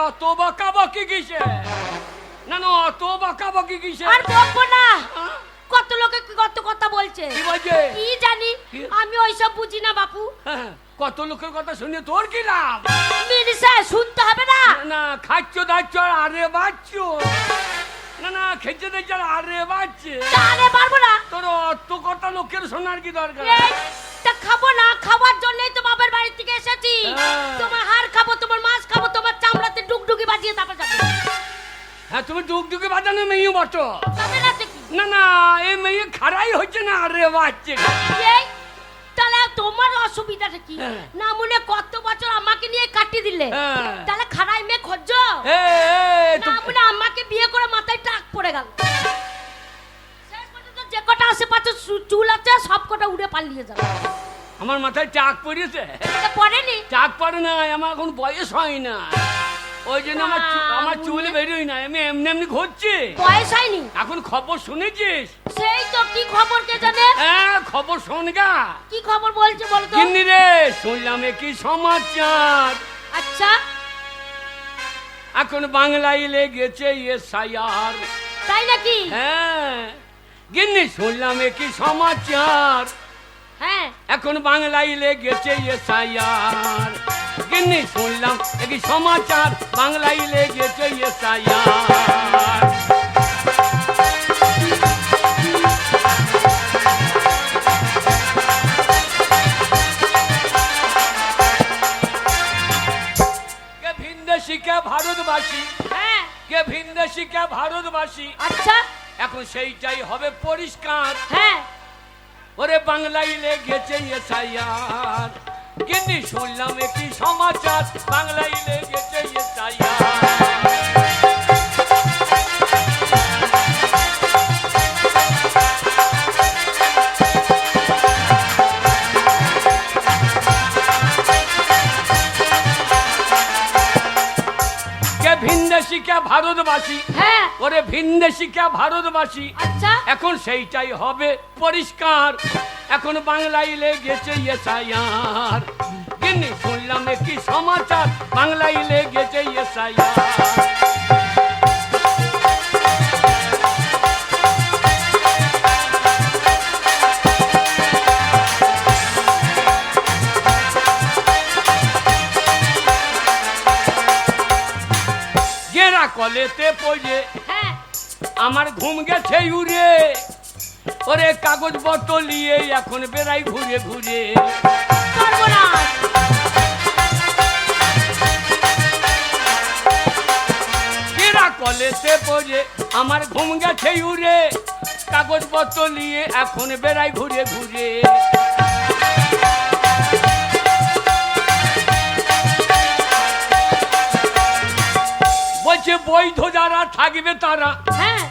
অত বকাবকি কিসে? না না, অত বকাবকি কিসে? আর বকবো না, কত লোকে কত কথা বলছে। কি বলছে? কি জানি, আমি ওইসব বুঝি না বাপু। কত লোকের কথা শুনে তোর কি লাভ? মিনিসা শুনতে হবে না। না খাচ্ছ দাচ্ছ আরে বাচ্চ, না না খেতে দিচ্ছ আরে বাচ্চে, আরে পারবো না। তোর অত কথা লোকের শোনার কি দরকার? তা খাবো না, খাওয়ার জন্যই তো বাবার বাড়ি থেকে এসেছি। তোমার হাড় খাবো, তোমার মাছ খাবো, তোমার চামড়াতে ডুগডুগি বাজিয়ে তারপর যাবো। হ্যাঁ তুমি ডুগডুগি বাজানো মেয়ে বটো। না না এই মেয়ে খারাই হচ্ছে না আরে বাচ্চে। তাহলে তোমার অসুবিধাটা কি? না মনে কত বছর আমাকে নিয়ে কাটিয়ে দিলে, তাহলে খারাই মেয়ে খোঁজ না মনে আমাকে বিয়ে করে মাথায় টাক পড়ে গেল। শেষ পর্যন্ত যে কটা আশেপাশে চুল আছে সব কটা উড়ে পালিয়ে যাবে। আমার মাথায় টাক পড়েছে? পড়েনি। টাক পড়ে না, আমার এখন বয়স হয় না, ওই জন্য আমার চুল বেরোই না, আমি এমনি এমনি ঘুরছি। বয়স হয়নি এখন খবর শুনেছিস? সেই তো, কি খবর কে জানে? হ্যাঁ খবর শোন গা। কি খবর বলছে বল তো? কিন্নি রে শুনলাম কি সমাচার। আচ্ছা এখন বাংলায় লেগেছে এসআইআর। তাই নাকি? হ্যাঁ গিন্নি শুনলাম কি সমাচার। হ্যাঁ এখন বাংলায় লেগেছে এসআইআর। গিন্নি শুনলাম কি সমাচার, বাংলায় লেগেছে এসআইআর। কে ভিনদেশি কে ভারতবাসী, হ্যাঁ কে ভিনদেশি কে ভারতবাসী, আচ্ছা এখন সেইটাই হবে পরিষ্কার। হ্যাঁ ওরে বাংলায় লেগেছে এসআইআর। গিন্নি শুনলাম কি সমাচার, বাংলায় লেগেছে এসআইআর। কে ভিনদেশি কে ভারতবাসী, হ্যাঁ ওরে ভিনদেশি কে ভারতবাসী, আচ্ছা এখন সেইটাই হবে পরিষ্কার। এখন বাংলায় লেগেছে এসআইআর। গিন্নি শুনলাম কি সমাচার, বাংলায় লেগেছে এসআইআর। গেরা কলেতে পড়ে হ্যাঁ আমার ঘুম গেছে উড়ে, ওরে কাগজ পত্র নিয়ে এখন বেড়াই ঘুরে ঘুরে। সর্বনাশ। গেরা কলেতে পড়ে আমার ঘুম গেছে উড়ে, কাগজ পত্র নিয়ে এখন বেড়াই ঘুরে ঘুরে। বলছে বৈধ যারা থাকবে তারা, হ্যাঁ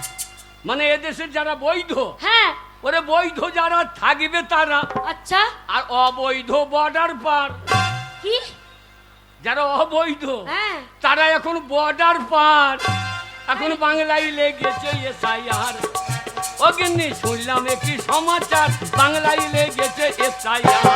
মানে এদেশের যারা বৈধ, হ্যাঁ ওরে বৈধ যারা থাকবে তারা, আচ্ছা আর অবৈধ বর্ডার পার। কি? যারা অবৈধ হ্যাঁ তারা এখন বর্ডার পার। এখন বাংলায় লেগেছে এসআইআর। ও গিন্নি শুনলাম কি সমাচার, বাংলায় লেগেছে এসআইআর।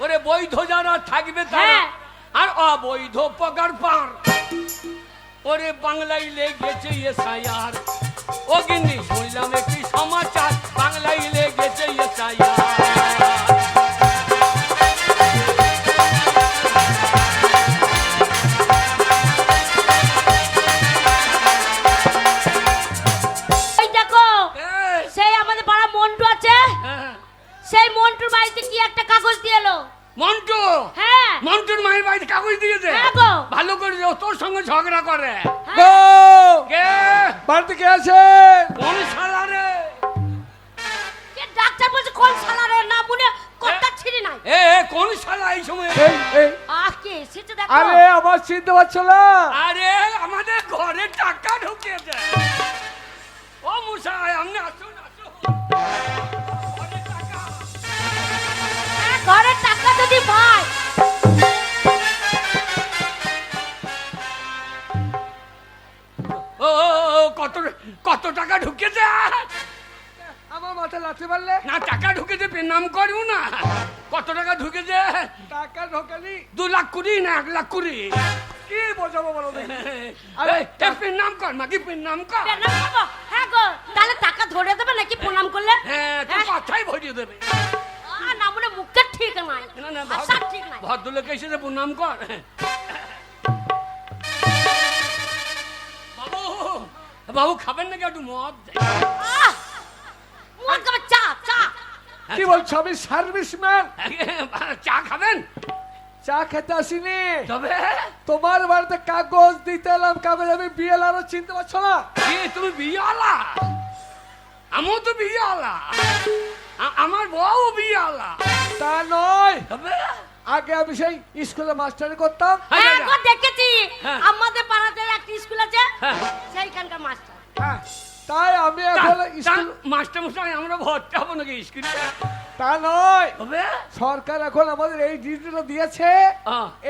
ওরে বৈধ যারা থাকবে তারা, আর অবৈধ পগার পার। ওরে বাংলায় লেগেছে এসআইআর। ও গিন্নি শুনলাম কি সমাচার, বাংলায় লেগেছে এসআইআর। দেখো সেই আমাদের পাড়া মন্টু আছে, সেই মন্টুর বাড়িতে কি একটা কাগজ দিয়ে এলো। মন্টু? হ্যাঁ মন্টুর মায়ের বাড়িতে কাগজ দিয়েছে? ভালো করে তোর সঙ্গে ঝগড়া করে। কে বাড়িতে কে আছে? কোন শালা রে? কে ডাক্তার বলছে কোন শালা রে? না মনে কথা ছিড়ি নাই। এ কোন শালা এই সময়? কে এসেছে দেখো। আরে আমার চিনতে পারছো না? আরে আমাদের ঘরে টাকা ঢুকিয়েছে। ও মুসাই আপনি আসুন আসুন। ঘরে টাকা যদি পাই মারতে পারলে? না টাকা ঢুকেছে নাম করবো না। কত টাকা ঢুকেছে? টাকা ঢোকেনি। 2 লাখ 20 না 1 লাখ 20। কি বোঝাবো বলো দেখি? নাম কর মাগি, নাম কর। প্রণাম করবো? হ্যাঁ গো, তাহলে টাকা ধরে দেবে নাকি প্রণাম করলে? হ্যাঁ, তোর কথাই ভরিয়ে দেবে। না মনে মুখটা ঠিক নাই, না না, ভাষা ঠিক নাই। ভদ্রলোক এসে প্রণাম কর। বাবু, বাবু খাবেন নাকি একটু মদ? মদ খাবে? চা চা। কি বলছো? আমি সার্ভিসম্যান। চা খাবেন? চা খেতে আসিনি, তবে তোমার বাড়িতে কাগজ দিতে এলাম। কাগজ আমি বিএলআরও চিনতে পারছো না? কি তুমি বিয়েওয়ালা? আমিও তো বিয়েওয়ালা, আমার বউ বিয়েওয়ালা। তা নয়, তবে আগে আমি সেই স্কুলে মাস্টারি করতাম। হ্যাঁ গো, দেখেছি হ্যাঁ। আমাদের পাড়াতে একটা স্কুল আছে, হ্যাঁ। সেইখানকার মাস্টার। হ্যাঁ, তাই আমি এখন স্কুল। মাস্টার মশাই আমরা ভর্তি হবো নাকি স্কুলে? তা নয়, তবে সরকার এখন আমাদের এই ডিউটিটা দিয়েছে,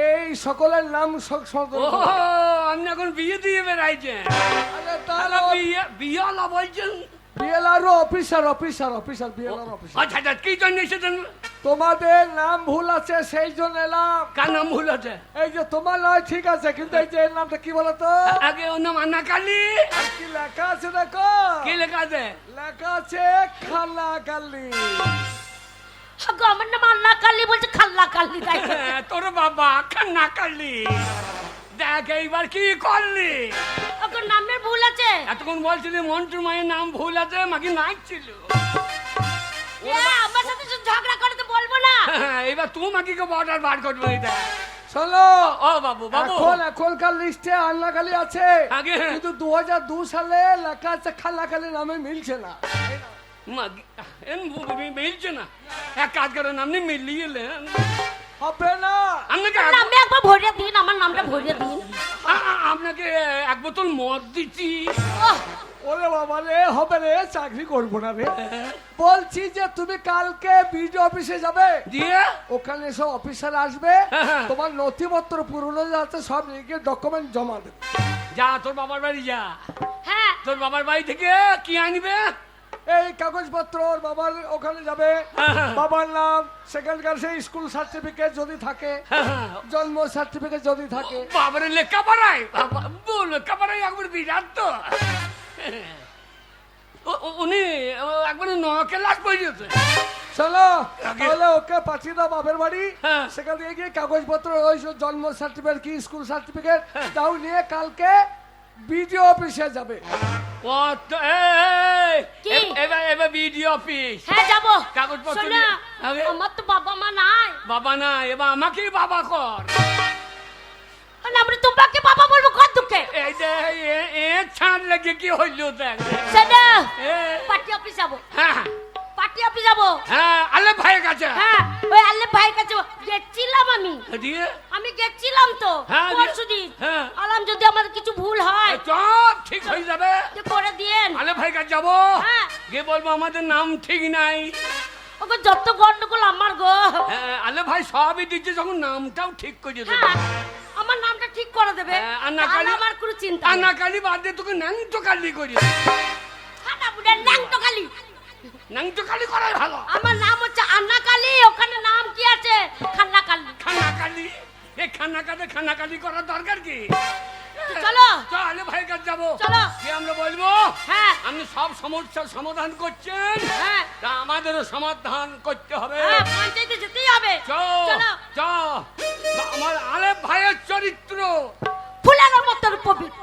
এই সকলের নাম ও সতর্ক। আপনি এখন বিয়ে দিয়ে বেড়াইছেন? আরে তাহলে বিয়েওয়ালা বলছেন? BLRO officer, officer, officer, BLR officer. আচ্ছা আচ্ছা, কি জন্য এসেছেন? তোমাদের নাম ভুল আছে সেই জন্য এলাম। কার নাম ভুল আছে? এই যে তোমার নয় ঠিক আছে, কিন্তু এই যে এর নামটা কি বলতো? আগে ওর নাম আন্না কালী। কি লেখা আছে দেখো? কি লেখা আছে? লেখা আছে খালা কালী। গো, আমার নাম আল্লাহ কালী বলছে খাল্লা কালী। তাই তো। তোর বাবা খান্না কালী। দেখ এইবার কি করলি? ওর নামের ভুল আছে। এতক্ষণ বলছিলি মন্টুর মায়ের নাম ভুল আছে, মাকে নাচছিল। আমার সাথে শুধু ঝগড়া করে তো বলবো না। এবার তুই মাকিকে বর্ডার বার করবে। এটা শোনো, ও বাবু বাবু, এখনকার লিস্টে আল্লাহ কালী আছে, আগে কিন্তু 2002 সালে লেখা আছে খালা কালী, নামে মিলছে না। মিলছে না? এক কাজ করেন, আপনি মিলিয়ে নেন। হবে না। আপনাকে নামে একবার ভরিয়ে দিন, আমার নামটা ভরিয়ে দিন। আপনাকে 1 বোতল মদ দিচ্ছি। ওরে বাবা রে, হবে রে, চাকরি করবো না রে। বলছি যে তুমি কালকে বিডিও অফিসে যাবে, দিয়ে ওখানে সব অফিসার আসবে, তোমার নথিপত্র পুরনো যাতে সব লিখে ডকুমেন্ট জমা দেবে। যা তোর বাবার বাড়ি যা। হ্যাঁ, তোর বাবার বাড়ি থেকে কি আনবে? এই কাগজপত্র ওর বাবার ওখানে যাবে, বাবার নাম, সেখানকার সেই স্কুল সার্টিফিকেট যদি থাকে, জন্ম সার্টিফিকেট যদি থাকে। বাবারে লেখাপড়ায় লেখাপড়ায় একবার বিরাট তো। উনি একবার 9 ক্লাস পড়িয়েছে। চলো তাহলে ওকে পাঠিয়ে দাও বাপের বাড়ি, হ্যাঁ। সেখান থেকে গিয়ে কাগজপত্র, ওই সব জন্ম সার্টিফিকেট কি স্কুল সার্টিফিকেট তাও নিয়ে কালকে বিডিও অফিসে যাবে। ও তো কি? এবার বিডিও অফিস। হ্যাঁ যাবো। কাগজপত্র শোনো, নিয়ে- আগে- আমার তো বাবা মা নাই। বাবা না, এবার আমাকেই বাবা কর। আমরা তোমাকে বাবা বলবো কত দুঃখে। এই যে ছাড় লেগে কি হইল দেখ। শোনো, এ, পার্টি অফিস যাবো, হ্যাঁ পার্টি অফিস যাবো। হ্যাঁ, আলে ভাইয়ের কাছে। হ্যাঁ, ওই আল্লাহ ভাইয়ের কাছে গেছিলাম আমি। দিয়ে আমি গেছিলাম তো হ্যাঁ, পরশুদিন। হ্যাঁ। আলাম যদি আমার কিছু ভুল হয় সব ঠিক হয়ে যাবে। তো করে দিয়েন। আলে ভাইয়ের কাছে যাবো, হ্যাঁ। গিয়ে বলবো আমাদের নাম ঠিক নাই। ওকে যত গন্ডগোল আমার গো। হ্যাঁ, আলে ভাই সবই দিচ্ছে, যখন নামটাও ঠিক করে দেবে। হ্যাঁ, আমার নামটা ঠিক করে দেবে। হ্যাঁ, আন্না তাহলে কালী- আমার কোনো চিন্তা নেই। আন্না কালী বাদ দিয়ে তোকে নাং তো কালি করি। খানা বুড়ে নাং তো কালি। নাং তো কালি করাই ভালো। আমার নাম হচ্ছে আন্না কালী, ওখানে নাম কি আছে? খান্না কালী। খানা কালি, এই খানা কালি করার দরকার কি? চলো চল আলে ভাইয়ের কাছে যাবো। চলো। গিয়ে আমরা বলবো হ্যাঁ আপনি সব সমস্যার সমাধান করছেন, হ্যাঁ তা আমাদেরও সমাধান করতে হবে। হ্যাঁ, পঞ্চায়েতে যেতেই হবে। চলো। আমার আলেপ ভাইয়ের চরিত্র, ফুলের মতন পবিত্র,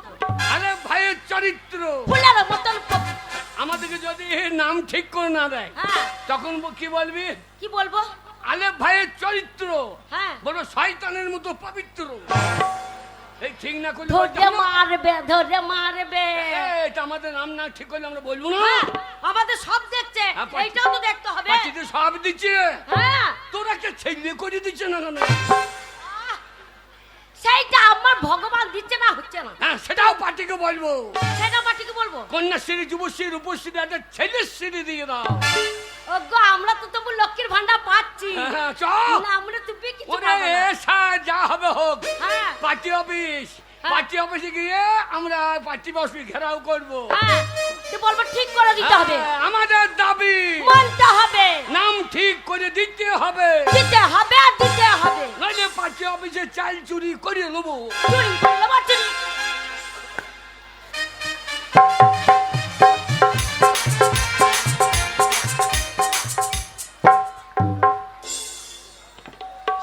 আলেপ ভাইয়ের চরিত্র ফুলের মতন পবিত্র। আমাদেরকে যদি নাম ঠিক করে না দেয়, হ্যাঁ, তখন কি বলবি? কি বলবো? আলেপ ভাইয়ের চরিত্র হ্যাঁ, বলো শয়তানের মতো পবিত্র। এই ঠিক না করলে ধরে মারবে, ধরে মারবে। এটা আমাদের নাম না ঠিক করলে আমরা বলবো না। হ্যাঁ, আমাদের সব দেখছে, হ্যাঁ, পাচ্ছি। এইটাও তো দেখতে হবে। পাচ্ছিতে সব দিচ্ছে, হ্যাঁ, তোরা কে ছেলে করে দিচ্ছে না কেন? সেইটা আমার ভগবান দিচ্ছে না, হচ্ছে না। হ্যাঁ, সেটাও পার্টিকে বলবো। সেটা মাটিকে বলবো। কন্যাশ্রী, যুবশ্রী, রূপশ্রী, একটা ছেলের শ্রী দিয়ে দাও। ওগো, আমরা তো তবু লক্ষ্মীর ভান্ডার পাচ্ছি হ্যাঁ, চল। না, আমরা তুমি কিছু ওরে পাবো না। এসা যা হবে হোক, হ্যাঁ, পার্টি অফিস, হ্যাঁ। পার্টি অফিসে গিয়ে আমরা পার্টি অফিস ঘেরাও করবো। হ্যাঁ, বলবো ঠিক করে দিতে হবে। আমাদের দাবি মানতে হবে, নাম ঠিক করে দিতে হবে, দিতে হবে আর দিতে হবে। নইলে পার্টি অফিসে চাল চুরি করে নেবো। চুরি করে নেবো, চুরি।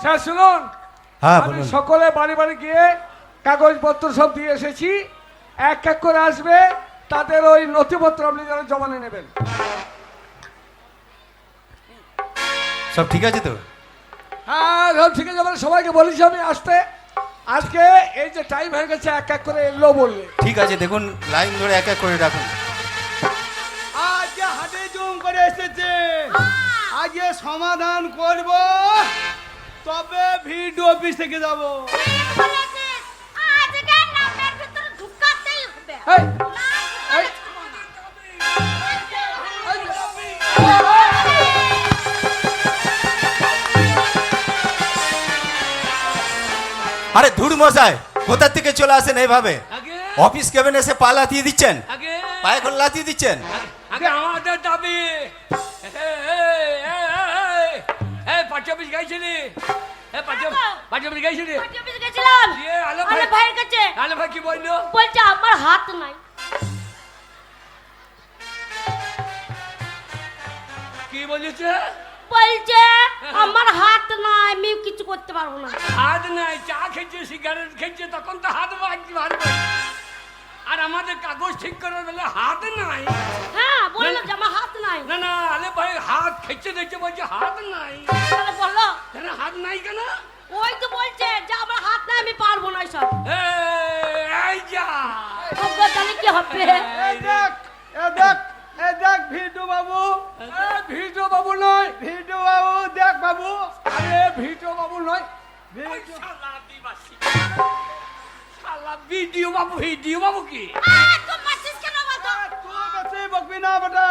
স্যার শুনুন, হ্যাঁ আমি বলুন। সকলে বাড়ি বাড়ি গিয়ে কাগজপত্র সব দিয়ে এসেছি। এক এক করে আসবে, তাদের ওই নথিপত্র আপনি যেন জমা নিয়ে নেবেন। সব ঠিক আছে তো? হ্যাঁ সব ঠিক আছে, আমরা সবাইকে বলেছি আমি আসতে। আজকে এই যে টাইম হয়ে গেছে, এক এক করে এলো বললে। ঠিক আছে, দেখুন লাইন ধরে এক এক করে রাখুন। আজকে হাতে জুম করে এসেছে, আজকে সমাধান করব, তবে ভিডিও অফিস থেকে যাব। আজকে নামের ভিতরে ঢুকাতেই হবে। এই, এই, আরে ধুর মশাই, কোথা থেকে চলে আসেন এইভাবে? আগে অফিস কেবিনে এসে পা লাতিয়ে দিচ্ছেন, আগে পায়ে করে লাতিয়ে দিচ্ছেন। আগে আমাদের দাবি। পার্টি অফিস গাইছিলি? পার্টি অফিস গাইছিলি? পার্টি অফিসে গেছিলাম, দিয়ে আলো আলো ভাইয়ের কাছে। আলো ভাই কি বললো? বলছে আমার হাত নাই। কি বলেছে? বলছে আমার হাত নাই, আমি কিছু করতে পারবো না। হাত নাই, চা খেয়েছে, সিগারেট খেয়েছে, তখন তো হাত বাড়বে। আর আমাদের কাগজ ঠিক করার বেলা হাত নাই। হ্যাঁ বললো যে আমার হাত নাই। না না, আলে ভাই হাত খেয়েছে দেখছে, বলছে হাত নাই। তাহলে বললো কেন হাত নাই কেন? ওই তো বলছে যে আমার হাত নাই, আমি পারবো না সব। এই যা তাহলে কি হবে? এই দেখ, এই দেখ, এই দেখ ভিডিও বাবু, ভিডিও বাবু নয়, ভিডিও বাবু, দেখ বাবু, আরে ভিডিও বাবু নয়, ওই শালা আদিবাসী। শালা ভিডিও বাবু, ভিডিও বাবু কি? তুই মারছিস কেন বলতো? তুই বেশি বকবি না বেটা।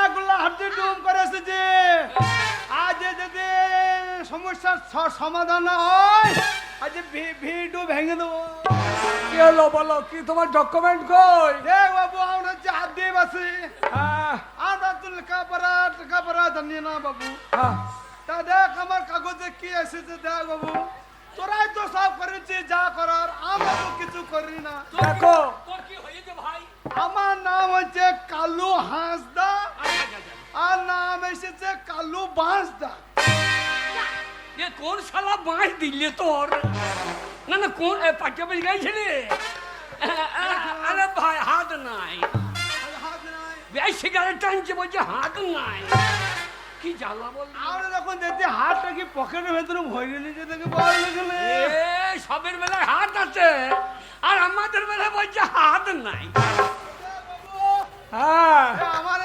এগুলা হাতে জুম করে এসেছে, আজ যদি সমস্যার সমাধান না হয়, আজ ভিডিও ভেঙে দেবো। কি হলো বলো, কি তোমার ডকুমেন্ট কই? দেখ বাবু, আমরা হচ্ছে আদিবাসী, হ্যাঁ, আমরা তো লেখাপড়া জানি না বাবু। হ্যাঁ, তা দেখ আমার কাগজে কি এসেছে, দেখ বাবু, তোরাই তো সব করেছিস যা করার, আমরা তো কিছু করি না। দেখো তোর কি হয়েছে ভাই? আমার নাম হচ্ছে কালু হাঁসদা, আচ্ছা, আর নাম এসেছে কালু বাঁশদা। এ কোন শালা বাঁশ দিলে তোর? না না, কোন পার্টি অফিস গাইছিলি? আরে ভাই হাত নাই। হাত নাই। বেশ সিগারেট টানছে, বলছে হাত নাই। কি জ্বালা বল। আমরা যখন দেখছি হাতটা কি পকেটের ভেতরে ভরে নিচে থেকে বল গেলে, সবের বেলায় হাত আছে, আর আমাদের বেলায় বলছে হাত নাই। হ্যাঁ, আমার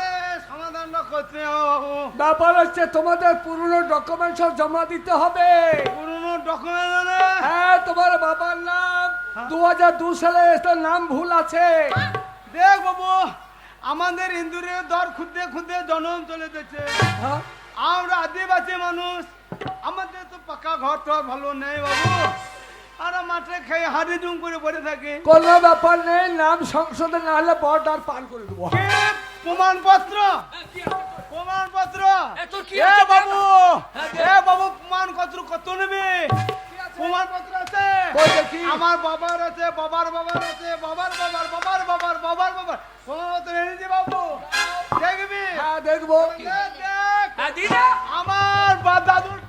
সমাধানটা করতে হবে বাবু। ব্যাপার হচ্ছে তোমাদের পুরনো ডকুমেন্ট সব জমা দিতে হবে। পুরোনো ডকুমেন্ট, হ্যাঁ, তোমার বাবার নাম 2002 সালে তার নাম ভুল আছে। দেখ বাবু, আমাদের ইন্দুরের দর খুঁজতে খুঁজতে জনম চলে যাচ্ছে। হ্যাঁ, আমরা আদিবাসী মানুষ, আমাদের তো পাকা ঘর টর ভালো নেই বাবু, আর মাঠে খেয়ে হাড়ি জুম করে পড়ে থাকে। কোনো ব্যাপার নেই, নাম সংশোধন না হলে বর্ডার পার করে দেবো। কি প্রমাণপত্র, কি আছে তোর? প্রমাণপত্র, এ তোর কি এ আছে বাবু, হ্যাঁ, এ বাবু, প্রমাণপত্র কত নেবে? প্রমাণপত্র আছে, কই দেখি। আমার বাবার আছে, বাবার বাবার আছে, বাবার বাবার বাবার বাবার বাবার বাবার প্রমাণপত্র এনেছি বাবু, দেখবি? হ্যাঁ, দেখবো। দেখ, দেখ, হ্যাঁ, দিদা। আমার দাদুর,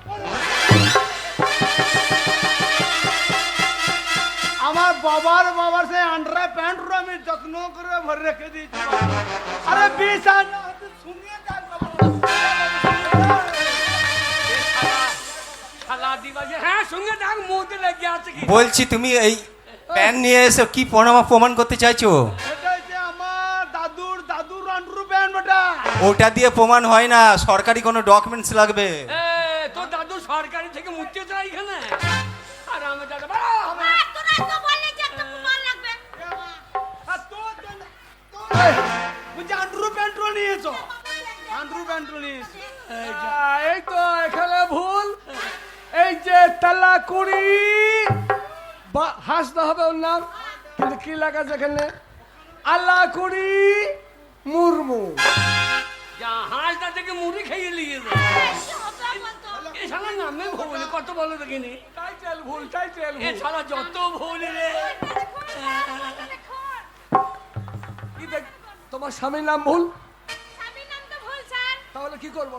আমার বাবার সেই আন্ডার প্যান্ট আমি যত্ন করে ভরে রেখে দিয়েছি। আরে 20 শুনিয়ে যাক বাবু। শালা আদিবাসী, হ্যাঁ সঙ্গে দেখ মুহূর্তে লেগে আছে কি? বলছি তুমি এই প্যান নিয়ে এসে কি প্রমাণ করতে চাইছো? এটা হচ্ছে আমার দাদুর আন্ডার প্যান্ট বেটা। ওটা দিয়ে প্রমাণ হয় না, সরকারি কোনো ডকুমেন্টস লাগবে। তোর দাদু সরকারি থেকে মুক্তি চাই এখানে, আর আমি দাদা তোরা তো বললি যে একটা প্রমাণ লাগবে। আর তোর জন্য বুঝি আন্ডার প্যান্ট নিয়েছো, আন্ডার প্যান্ট নিয়েছো। এই তো এখানে ভুল। এই যে তালা কুড়ি হাসতে হবে ওর নাম, কিন্তু কি লেখা আছে এখানে? আলাকুড়ি মুর্মু। জাহাজটা থেকে মুড়ি খেয়ে নিয়ে যায় এ শালা নামে ভুল কত বলো দেখিনি টাইটেল ভুল, টাইটেল এ ভুল। শালা যত ভুল রে কি দেখ, তোমার স্বামীর নাম ভুল, স্বামীর নাম তো ভুল স্যার। তাহলে কি করবো?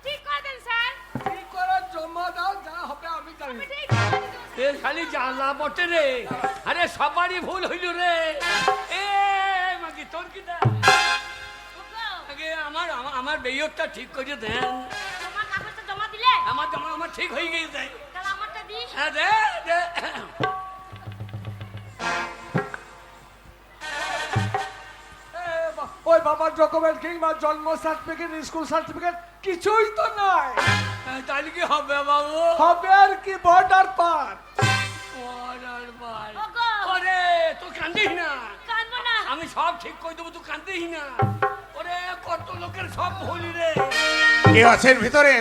ঠিক করে দেন স্যার। ঠিক করে জমা দাও, যা হবে আমি জানি। ঠিক করে দেন। এ খালি জ্বালা বটে রে আরে সবারই ভুল হইল রে এ মাগি তোর কি দা ওগো, আগে আমার আমার বেয়রটা ঠিক করে দেন তোমার কাগজটা জমা দিলে? আমার জমা আমার ঠিক হয়ে গেছে তাহলে আমারটা দিস। হ্যাঁ দে দে ওই বাবার ডকুমেন্ট কিংবা জন্ম সার্টিফিকেট, স্কুল সার্টিফিকেট কিছুই তো নাই। তাহলে কি হবে বাবু হবে আর কি, বর্ডার পার। ওরে ভাই ওগো। ওরে তুই কান্দিস না কাঁদবো না। আমি সব ঠিক করে দেবো তুই কান্দিস না ওরে কত লোকের সব ভুল রে কে আছেন ভিতরে?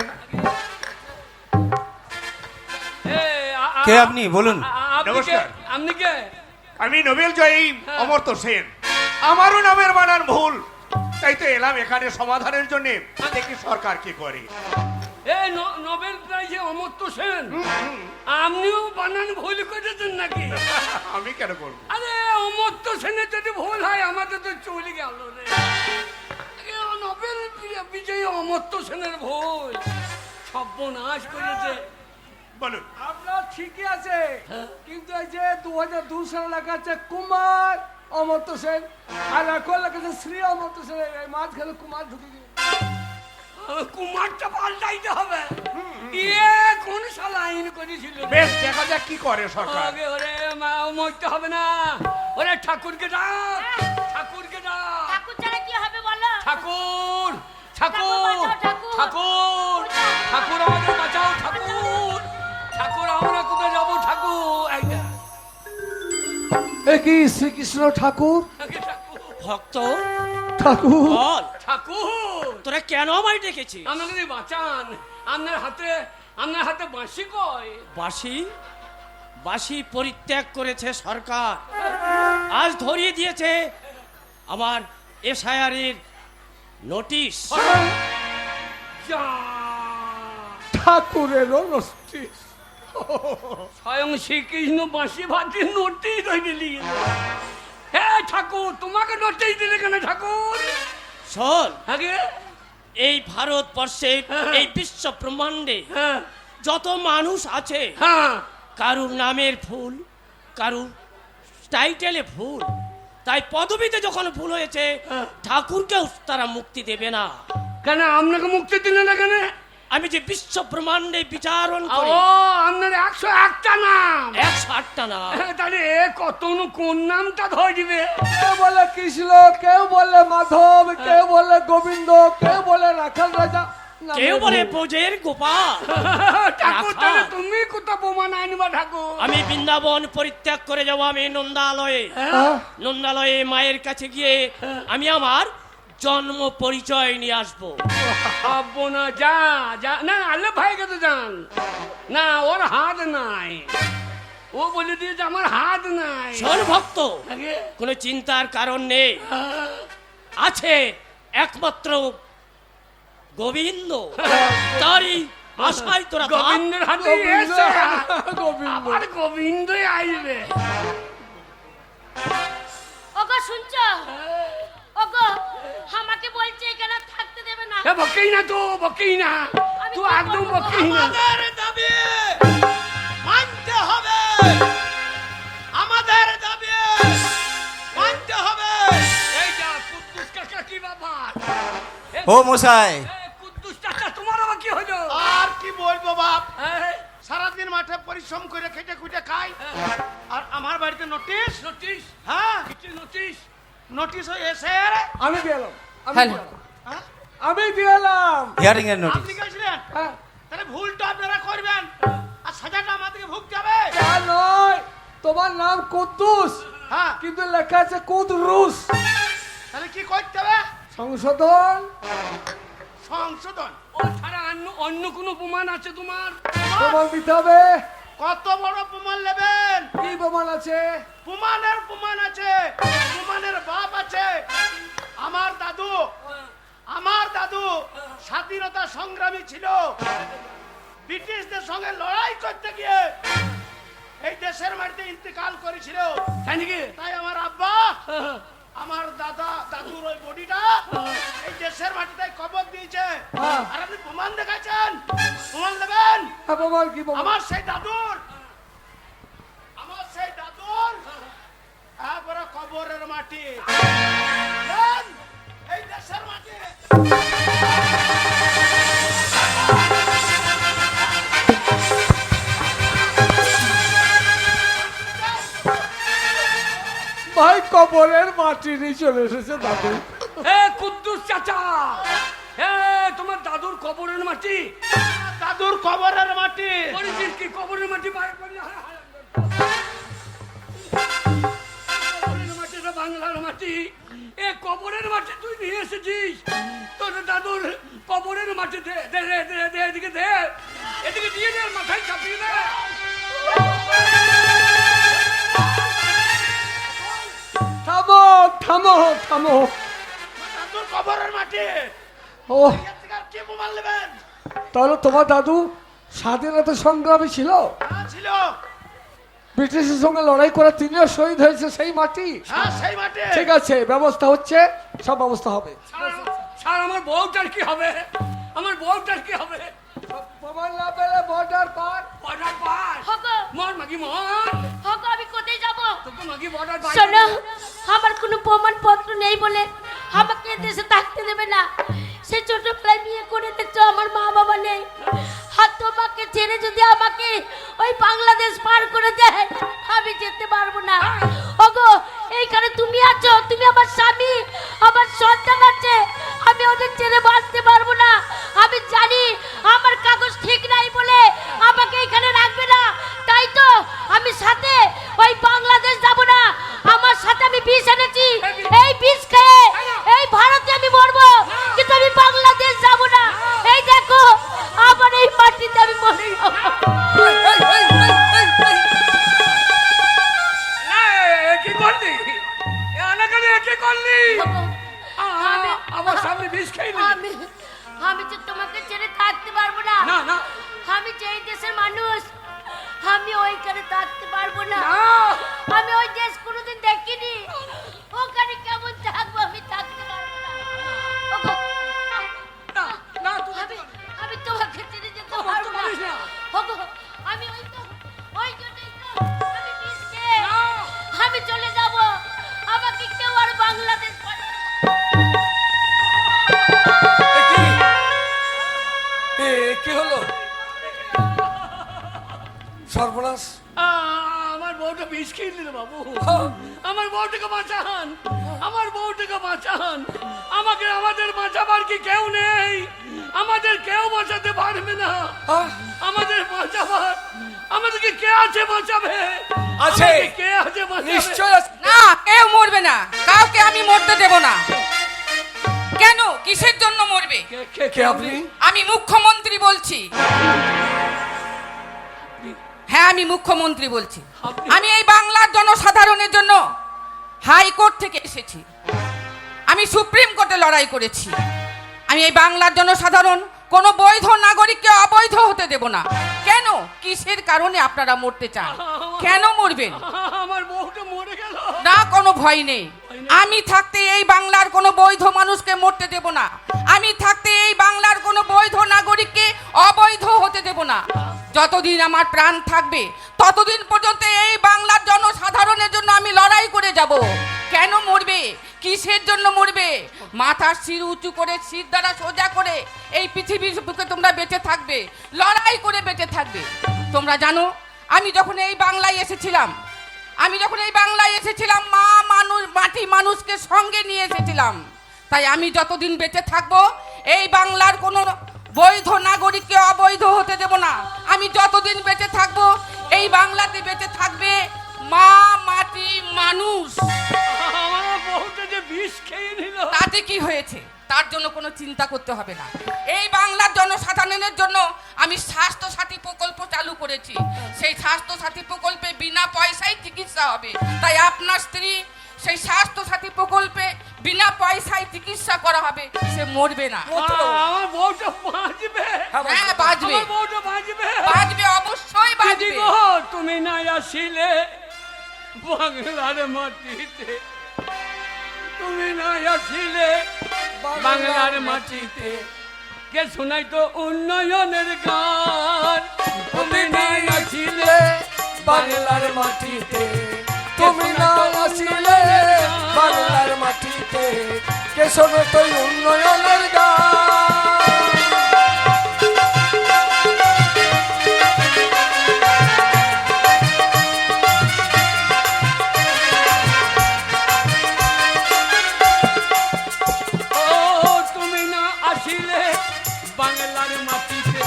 এ, কে আপনি বলুন? আপনি কে? নমস্কার। আপনি কে আমি নোবেল জয়ী হ্যাঁ। অমর্ত্য সেন। আমারও নামের বানান ভুল, তাই তো এলাম এখানে সমাধানের জন্য। দেখি সরকার কি করে। এই নোবেল প্রাইজে অমর্ত্য সেন আপনিও বানান ভুল করেছেন নাকি আমি কেন করবো? আরে অমর্ত্য সেনের যদি ভুল হয় আমাদের তো চলে গেল রে এ, নোবেল বিজয়ী অমর্ত্য সেনের ভুল সর্বনাশ করেছে বলুন। আপনার ঠিকই আছে, কিন্তু এই যে 2002 সালে লেখা আছে কুমার অমর্ত্য সেন, আর এখন লেখা আছে শ্রী অমর্ত্য সেন, এই মাঝখানে কুমার ঢুকে গিয়ে। কুমারটা পাল্টাইতে হবে ইয়ে কোন শালা আইন করেছিল রে? বেশ, দেখা যাক কি করে সরকার। আগে ওরে মা মরতে হবে না ওরে ঠাকুরকে ডাক ঠাকুরকে ডাক ঠাকুর ছাড়া কি হবে বলো? ঠাকুর ঠাকুর ঠাকুর, ঠাকুর ঠাকুর আমাদের বাঁচাও ঠাকুর ঠাকুর আমরা কোথায় যাবো ঠাকুর এইটা এ কি শ্রীকৃষ্ণ ঠাকুর? আগে ঠাকুর ভক্ত ঠাকুর বল, ঠাকুর তোরা কেন আমায় ডেকেছিস? আমাকে বাঁচান আপনার হাতে বাঁশি কয় বাঁশি বাঁশি পরিত্যাগ করেছে সরকার, আজ ধরিয়ে দিয়েছে আমার এসআইআরের নোটিশ। যা ঠাকুরেরও নষ্টিস। স্বয়ং শ্রীকৃষ্ণ বাঁশি ভাতে নোটিশ ধরে নিয়ে হ্যাঁ ঠাকুর তোমাকে নোটিশ দিলে কেন ঠাকুর শোন, আগে এই ভারতবর্ষে এই বিশ্ব ব্রহ্মাণ্ডে হ্যাঁ যত মানুষ আছে হ্যাঁ কারুর নামের ভুল, কারুর টাইটেলে ভুল, তাই পদবিতে যখন ভুল হয়েছে ঠাকুরকেও তারা মুক্তি দেবে না। কেন আপনাকে মুক্তি দিলে না কেন আমি যে বিশ্ব ব্রহ্মাণ্ডে বিচারণ ও করি, আপনার 101টা নাম 108টা না। তাহলে কত কোন নামটা ধরে দিবে কেউ বলে কৃষ্ণ, কেউ বলে মাধব, কেউ বলে গোবিন্দ, কেউ বলে রাখাল রাজা, নামের কেউ বলে ভুল। বোঝের গোপাল। ঠাকুর রাখা। তাহলে তুমি কোথাও প্রমাণ আনবা ঠাকুর আমি বৃন্দাবন পরিত্যাগ করে যাব, আমি নন্দালয়ে, হ্যাঁ? নন্দালয়ে মায়ের কাছে গিয়ে আমি আমার জন্ম পরিচয় নিয়ে আসবো। আব্বো না যা যা না আল্লাহ ভাইকে তো যান না ওর হাত নাই ও বলে দিয়েছে আমার হাত নাই শোন ভক্ত, আগে কোনো চিন্তার কারণ নেই, আছে একমাত্র গোবিন্দ, তারই আশায় তোরা ভাব। গোবিন্দের হাতে গোবিন্দ, এসে গোবিন্দ। আবার গোবিন্দই আসবে ওগো শুনছো? ওগো আমাকে বলছে এখানে থাকতে দেবে না। এ বকেই না তো বকেই না আমি তুই কি একদম করবো? বকেই না আমাদের দাবি মানতে হবে, আমাদের দাবি মানতে হবে। এই যা কুদ্দুস কাকা কি ব্যাপার ও মশাই, কুদ্দুস চাচা তোমার আবার কি হলো আর কি বলবো বাপ, এই, সারাদিন মাঠে পরিশ্রম করে খেটে খুটে খাই, আর আমার বাড়িতে নোটিশ। নোটিশ হ্যাঁ, কিছু নোটিশ নোটিশ এসে আমি গেলাম, আমি হ্যালো। গেলাম, আমি গেলাম। হিয়ারিং এর নোটিশ। আপনি গেছিলেন, হ্যাঁ, তাহলে ভুলটা আপনারা করবেন আর সাজাটা আমাদেরকে ভুগতে হবে। তা নয়, তোমার নাম কুদ্দুস, হ্যাঁ, কিন্তু লেখা আছে কুদরুস। তাহলে কি করতে হবে? সংশোধন। সংশোধন। ও ছাড়া অন্য কোনো প্রমাণ আছে তোমার প্রমাণ দিতে হবে। কত বড় প্রমাণ নেবেন? কি প্রমাণ আছে? প্রমাণের প্রমাণ আছে, প্রমাণের বাপ পাচ্ছে? আমার দাদু স্বাধীনতা সংগ্রামী ছিল। ব্রিটিশদের সঙ্গে লড়াই করতে গিয়ে এই দেশের মাটিতে ইন্তেকাল করেছিল। তাই নাকি? তাই আমার আব্বা আমার দাদুর ওই বডিটা এই দেশের মাটিতে কবর দিয়েছে। আর আপনি প্রমাণ দেখাচ্ছেন, প্রমাণ দেবেন? হ্যাঁ, প্রমাণ কি? আমার সেই দাদুর একবারে কবরের মাটি, দেন, এই দেশের মাটি। ভাই কবরের মাটি নিয়ে চলে এসেছে দাদু। এ কুদ্দুস চাচা, এ তোমার দাদুর কবরের মাটি। দাদুর কবরের মাটি পরিচিত কি কবরের মাটি বাইরে করলে? কবরের মাটি তো বাংলার মাটি। এ কবরের মাটি তুই নিয়ে এসেছিস? তোর দাদুর কবরের মাটি দে, দে দে দে দে, এদিকে দে, এদিকে দিয়ে দে, মাথায় চাপিয়ে দে। থামো থামো থামো। দাদুর কবরের মাটি। ও, এর থেকে আর কি প্রমাণ নেবেন? তাহলে তোমার দাদু স্বাধীনতা সংগ্রামী ছিল, হ্যাঁ ছিল। ব্রিটিশের সঙ্গে লড়াই করে তিনিও শহীদ হয়েছে সেই মাটি। হ্যাঁ সেই মাটি। ঠিক আছে, ব্যবস্থা হচ্ছে, সব ব্যবস্থা হবে। স্যার আমার বউটার কি হবে? আমার বউটার কি হবে? প্রমাণ না পেলে বর্ডার পার। বর্ডার পার। হগো মর মাগি মর। হগো আমি কোথায় যাব? তোকে মাগি বর্ডার পার। শোনো, আমার কোনো প্রমাণপত্র নেই বলে আমাকে এ দেশে থাকতে দেবে না। সে ছোটবেলায় বিয়ে করে এনেছো, আমার মা বাবা নেই। হাত তোমাকে ছেড়ে যদি আমাকে ওই বাংলাদেশ পার করে দেয়, আমি যেতে পারবো না। ওগো এইখানে তুমি আছো, তুমি আমার স্বামী, আমার সন্তান আছে, আমি ওদের ছেড়ে বাঁচতে পারবো না। আমি জানি আমার কাগজ ঠিক নাই বলে আমাকে এখানে রাখবে না, তাই তো আমি সাথে ওই বাংলাদেশ যাব না। আমার সাথে আমি বিষ এনেছি, এই বিষ খেয়ে এই ভারতে আমি মরবো, কিন্তু আমি বাংলাদেশ যাব না। এই দেখো আমার এই মাটিতে আমি মরে যাবো। কি করলি? এলাকাতে কি করলি? আমার সামনে বিষ খেয়ে নিলি। আমি তো তোমাকে ছেড়ে থাকতে পারবো না। না না আমি যেই দেশের মানুষ, আমি ওইখানে থাকতে পারবো না। না। আমি ওই দেশ কোনোদিন দেখিনি, ওখানে কেমন থাকবো আমি থাকতে পারবো না। ওগো, না না তুই আমি তোমাকে ছেড়ে যেতে ও, পারবো না। পারিস না। ওগো, আমি ওই জন্যই তো আমি বিষ খেয়ে না। আমি চলে যাব। আমাকে কেউ আর বাংলাদেশ পাঠাবে না। কি হলো? সর্বনাশ। আমার বউটা বিষ খেয়ে নিল বাবু। আমার বউটাকে বাঁচান, আমার বউটাকে বাঁচান। আমাকে আমাদের বাঁচাবার কি কেউ নেই? আমাদের কেউ বাঁচাতে পারবে না। আমাদের বাঁচাবার আমাদেরকে কে আছে বাঁচাবে? আছে। আমাদেরকে কে আছে বাঁচাবে? নিশ্চয় আছে। না, কেউ মরবে না, কাউকে আমি মরতে দেব না। কেন, কিসের জন্য মরবে? কে আপনি? আমি মুখ্যমন্ত্রী বলছি। হ্যাঁ, আমি মুখ্যমন্ত্রী বলছি। আমি এই বাংলার জনসাধারণের জন্য হাইকোর্ট থেকে এসেছি। আমি সুপ্রিম কোর্টে লড়াই করেছি। আমি এই বাংলার জনসাধারণ কোনো বৈধ নাগরিককে অবৈধ হতে দেব না। কেন, কিসের কারণে আপনারা মরতে চান? কেন মরবেন? আমার বউটা মরে গেল। না, কোনো ভয় নেই। আমি থাকতে এই বাংলার কোনো বৈধ মানুষকে মরতে দেব না। আমি থাকতে এই বাংলার কোনো বৈধ নাগরিককে অবৈধ হতে দেব না। যতদিন আমার প্রাণ থাকবে ততদিন পর্যন্ত এই বাংলার জনসাধারণের জন্য আমি লড়াই করে যাব। কেন মরবে, কিসের জন্য মরবে? মাথার শির উঁচু করে, শির দ্বারা সোজা করে এই পৃথিবীর বুকে তোমরা বেঁচে থাকবে, লড়াই করে বেঁচে থাকবে। তোমরা জানো, আমি যখন এই বাংলায় এসেছিলাম, মা মানুষ, মাটি মানুষকে সঙ্গে নিয়ে এসেছিলাম। তাই আমি যতদিন বেঁচে থাকবো এই বাংলার কোনো বৈধ নাগরিককে অবৈধ হতে দেব না। আমি যতদিন বেঁচে থাকবো এই বাংলাতে বেঁচে থাকবে মা, মাটি, মানুষ। আমার বউটা যে বিষ খেয়ে নিল। তাতে কি হয়েছে? তার জন্য কোনো চিন্তা করতে হবে না। এই বাংলার জনসাধারণের জন্য আমি স্বাস্থ্য সাথী প্রকল্প চালু করেছি। সেই স্বাস্থ্য সাথী প্রকল্পে বিনা পয়সায় চিকিৎসা হবে। তাই আপনার স্ত্রী সেই স্বাস্থ্য সাথী প্রকল্পে বিনা পয়সায় চিকিৎসা করা হবে, সে মরবে না। আমার বউটা বাঁচবে। হ্যাঁ, বাঁচবে। আমার বউটা বাঁচবে। বাঁচবে, অবশ্যই দিদি বাঁচবে। গো, তুমি না আসিলে বাংলার মাটিতে, তুমি না আসিলে বাংলার মাটিতে কে শোনাই তো উন্নয়নের গান। তুমি না আসিলে বাংলার মাটিতে, তুমি না আসিলে বাংলার মাটিতে কে শোনো তো উন্নয়নের গান। ও তুমি না আসিলে বাংলার মাটিতে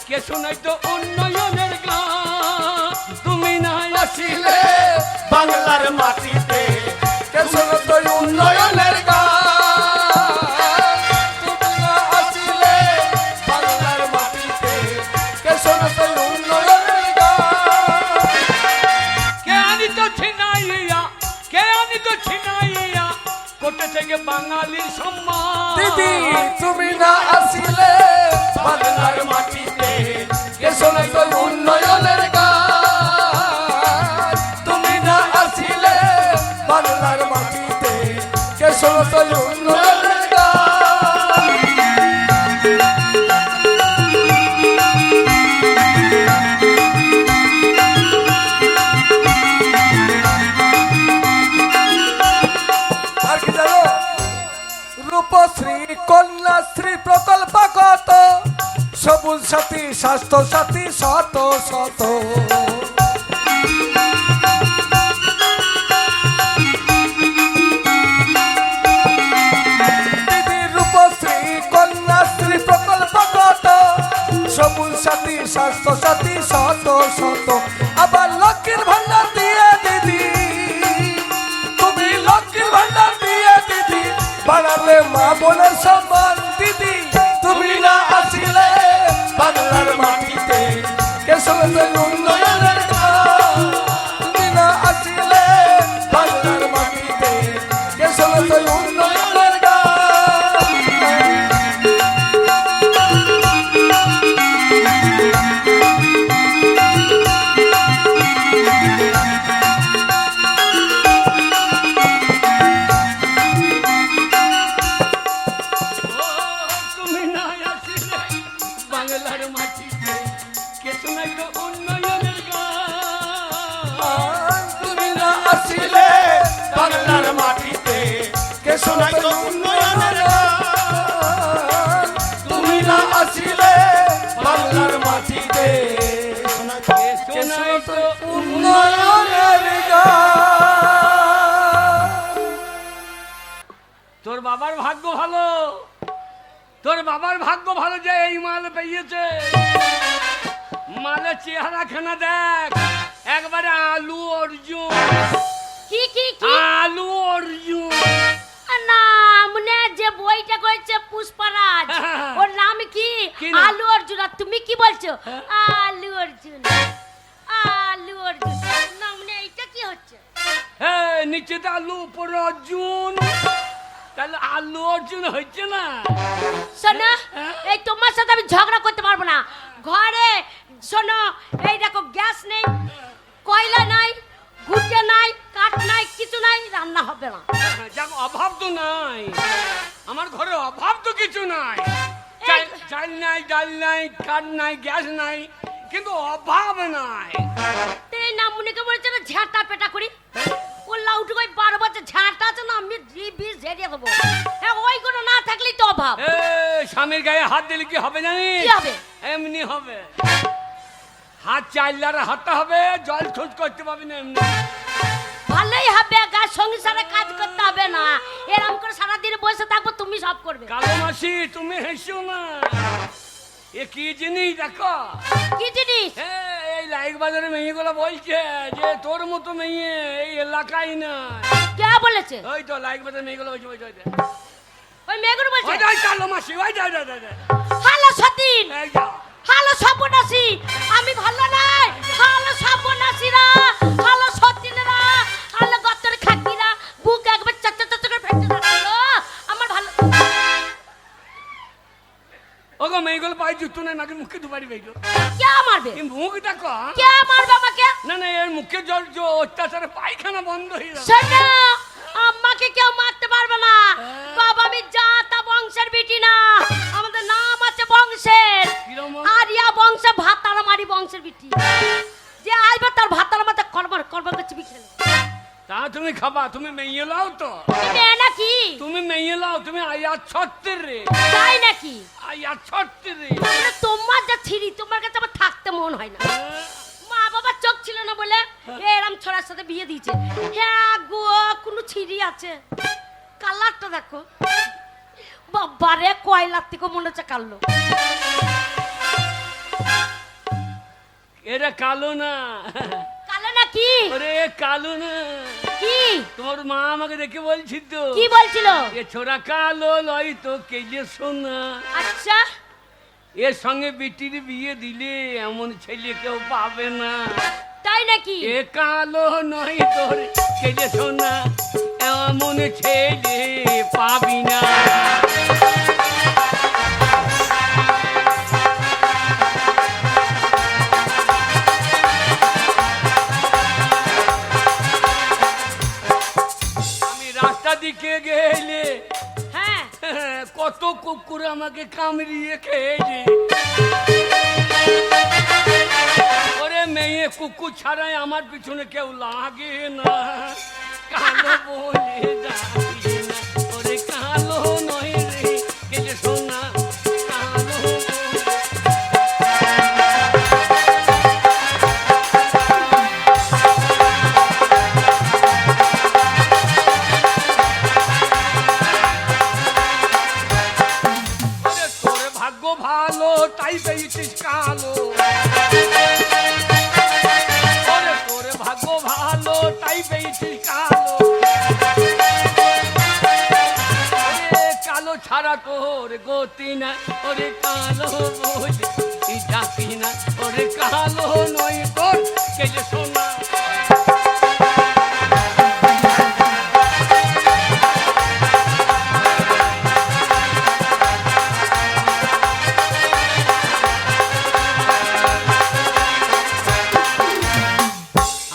কে শোনাই তো উন্নয়নের গান। তুমি না আসিলে বাংলার মাটিতে কে শোনো তো উন্নয়নের গান। তুমি না আসিলে বাংলার মাটিতে কে শোনো তো উন্নয়নের গান। কে আনি তো ছিনাইয়া, কে আনি তো ছিনাইয়া কোথা থেকে বাঙালির সম্মান। দিদি তুমি না আসিলে বাংলার মাটিতে কে শোনো তো উন্নয়নের গান। তুমি না আসিলে বাংলার মাটিতে কে শোনো তো উন্নয়নের গান। আর কি জানো, রূপশ্রী কন্যাশ্রী প্রকল্প কত, সবুজ সাথী স্বাস্থ্য সাথী শত শত। দিদি রূপশ্রী কন্যাশ্রী প্রকল্প কত, সবুজ সাথী স্বাস্থ্য সাথী শত শত। আবার লক্ষ্মীর ভান্ডার দিয়ে দিদি, তুমি লক্ষ্মীর ভান্ডার দিয়ে দিদি বাড়ালে মা বোনের সম্মান। দিদি তুমি না আসিলে বাংলার মাটিতে কে শোনে উন্নয়নের গান। তুমি না আসিলে বাংলার মাটিতে কে শোনে উন্নয়নের গান। ও তুমি না আসিলে বাংলার মাটিতে কে শোনাই তো উন্নয়নের গান। তুমি না আসিলে বাংলার মাটিতে কে শোনাই তো উন্নয়নের গান। তুমি না আসিলে বাংলার মাটিতে কে শোনাই তো উন্নয়নের গান। তোর বাবার ভাগ্য ভালো, তোর বাবার ভাগ্য ভালো যে এই মাল পেয়েছে। মালের চেহারা খানা দেখ, একবারে আলু অর্জুন, কি কি কি আলু অর্জুন। না মনে যে বইটা করেছে পুষ্পারাজ, ওর নাম কি? কি নাম? আলু অর্জুন। আর তুমি কি বলছো? আলু অর্জুন, আলু অর্জুন। না মানে এইটা কি হচ্ছে? হ্যাঁ, নিচেতে আলু, উপরে অর্জুন, তাহলে আলু অর্জুন হচ্ছে না। শোনো, এই তোমার সাথে আমি ঝগড়া করতে পারবো না। ঘরে শোনো, এই দেখো গ্যাস নেই, কয়লা নাই, ঘুটে নাই, কাঠ নাই, কিছু নাই, রান্না হবে না। যাক, অভাব তো নাই, আমার ঘরে অভাব তো কিছু নাই। চাল নাই, ডাল নাই, কাঠ নাই, গ্যাস নাই, কিন্তু অভাব নাই। এই নামুনিকে বলেছে না ঝাঁটা পেটা করি, ও লাউটু কই 12 বছর ঝাঁটা আছে না, আমি বিষ ঝেড়ে দেবো। হ্যাঁ, ওইগুলো না থাকলেই তো অভাব। এ স্বামীর গায়ে হাত দিলে কি হবে জানিস? কি হবে? এমনি হবে, হাত চাইলার হাতে হবে, জল খোঁজ করতে পারবি না এমনি। ভালোই হবে, গাছ সংসারে কাজ করতে হবে না, এরকম করে সারাদিন বসে থাকবো, তুমি সব করবে। কালো মাসি, তুমি হেসো না, এ কি জিনিস দেখো। কি জিনিস? এই লাইক বাজারে মেয়েগুলো বলছে যে তোর মতো মেয়ে এই এলাকায় না। কে বলেছে? ওই তো লাইক বাজারে মেয়েগুলো বলছে, ওই ওই মেয়েগুলো বলছে? কালো মাসি, ওই যা। হ্যালো সতীন, এই যা। হ্যালো সর্বনাশী, আমি ভালো নাই। হ্যালো সর্বনাশীরা, হ্যালো সতীনরা, হ্যালো গত্তর খাকিরা, নাকি মুখে দুবারি বেইলো কে মারবে? এই মুখটা কো কে মারবে আমাকে? না না এর মুখে জল যে অত্যাচারে পায়খানা বন্ধ হয়ে যাবে। শোনো, আম্মাকে কেউ মারতে পারবে না। বাবা আমি জাতা বংশের বিটি না, আমাদের নাম আছে বংশের কিরম? আরিয়া বংশ, ভাতার মারি বংশের বিটি। যে আইবে তার ভাতার মাথা করবার করবার করে চিবি খেলে। তা তুমি খাবা, তুমি মেয়ে লাও তো, তুমি নাকি? তুমি মেয়ে লাও, তুমি আয়া ছত্রিশ রে, তাই নাকি? আয়া ছত্রিশ রে। তাহলে তোমার যা ছিরি, তোমার কাছে আমার থাকতে মন হয় না। মা বাবার চোখ ছিল না বলে এরম ছোড়ার সাথে বিয়ে দিয়েছে। হ্যাঁ গো, কোনো ছিরি আছে? কালারটা দেখো বাবারে, কয়লার থেকে মনে হচ্ছে কালো। এরা কালো না, কালো নাকি? ওরে কালো না। কি তোমার মা আমাকে দেখে বলছি তো, কি বলছিল? এ ছোড়া কালো লয় তো কেজে সোনা, আচ্ছা এর সঙ্গে বিটির বিয়ে দিলে এমন ছেলে কেউ পাবে না। তাই নাকি? এ কালো নয় তোর কেজে সোনা, এমন ছেলে পাবি না। আমি রাস্তা দিকে গেলে হ্যাঁ কত কুকুর আমাকে কামড়িয়ে খেয়েছে। ওরে মেয়ে কুকুর ছাড়াই আমার পিছনে কেউ লাগে না, কালো বলে ডাকি না। ওরে কালো নয় রে কেলে সোনা, কালো বলে। ওরে তোর ভাগ্য ভালো তাই পেয়েছিস কালো, ওরে তোর ভাগ্য ভালো তাই পেয়েছিস কালো। ওরে কালো ছাড়া তোর গতি না, ওরে কালো বলে ডাকি না। ওরে কালো নয় তোর কেলে সোনা।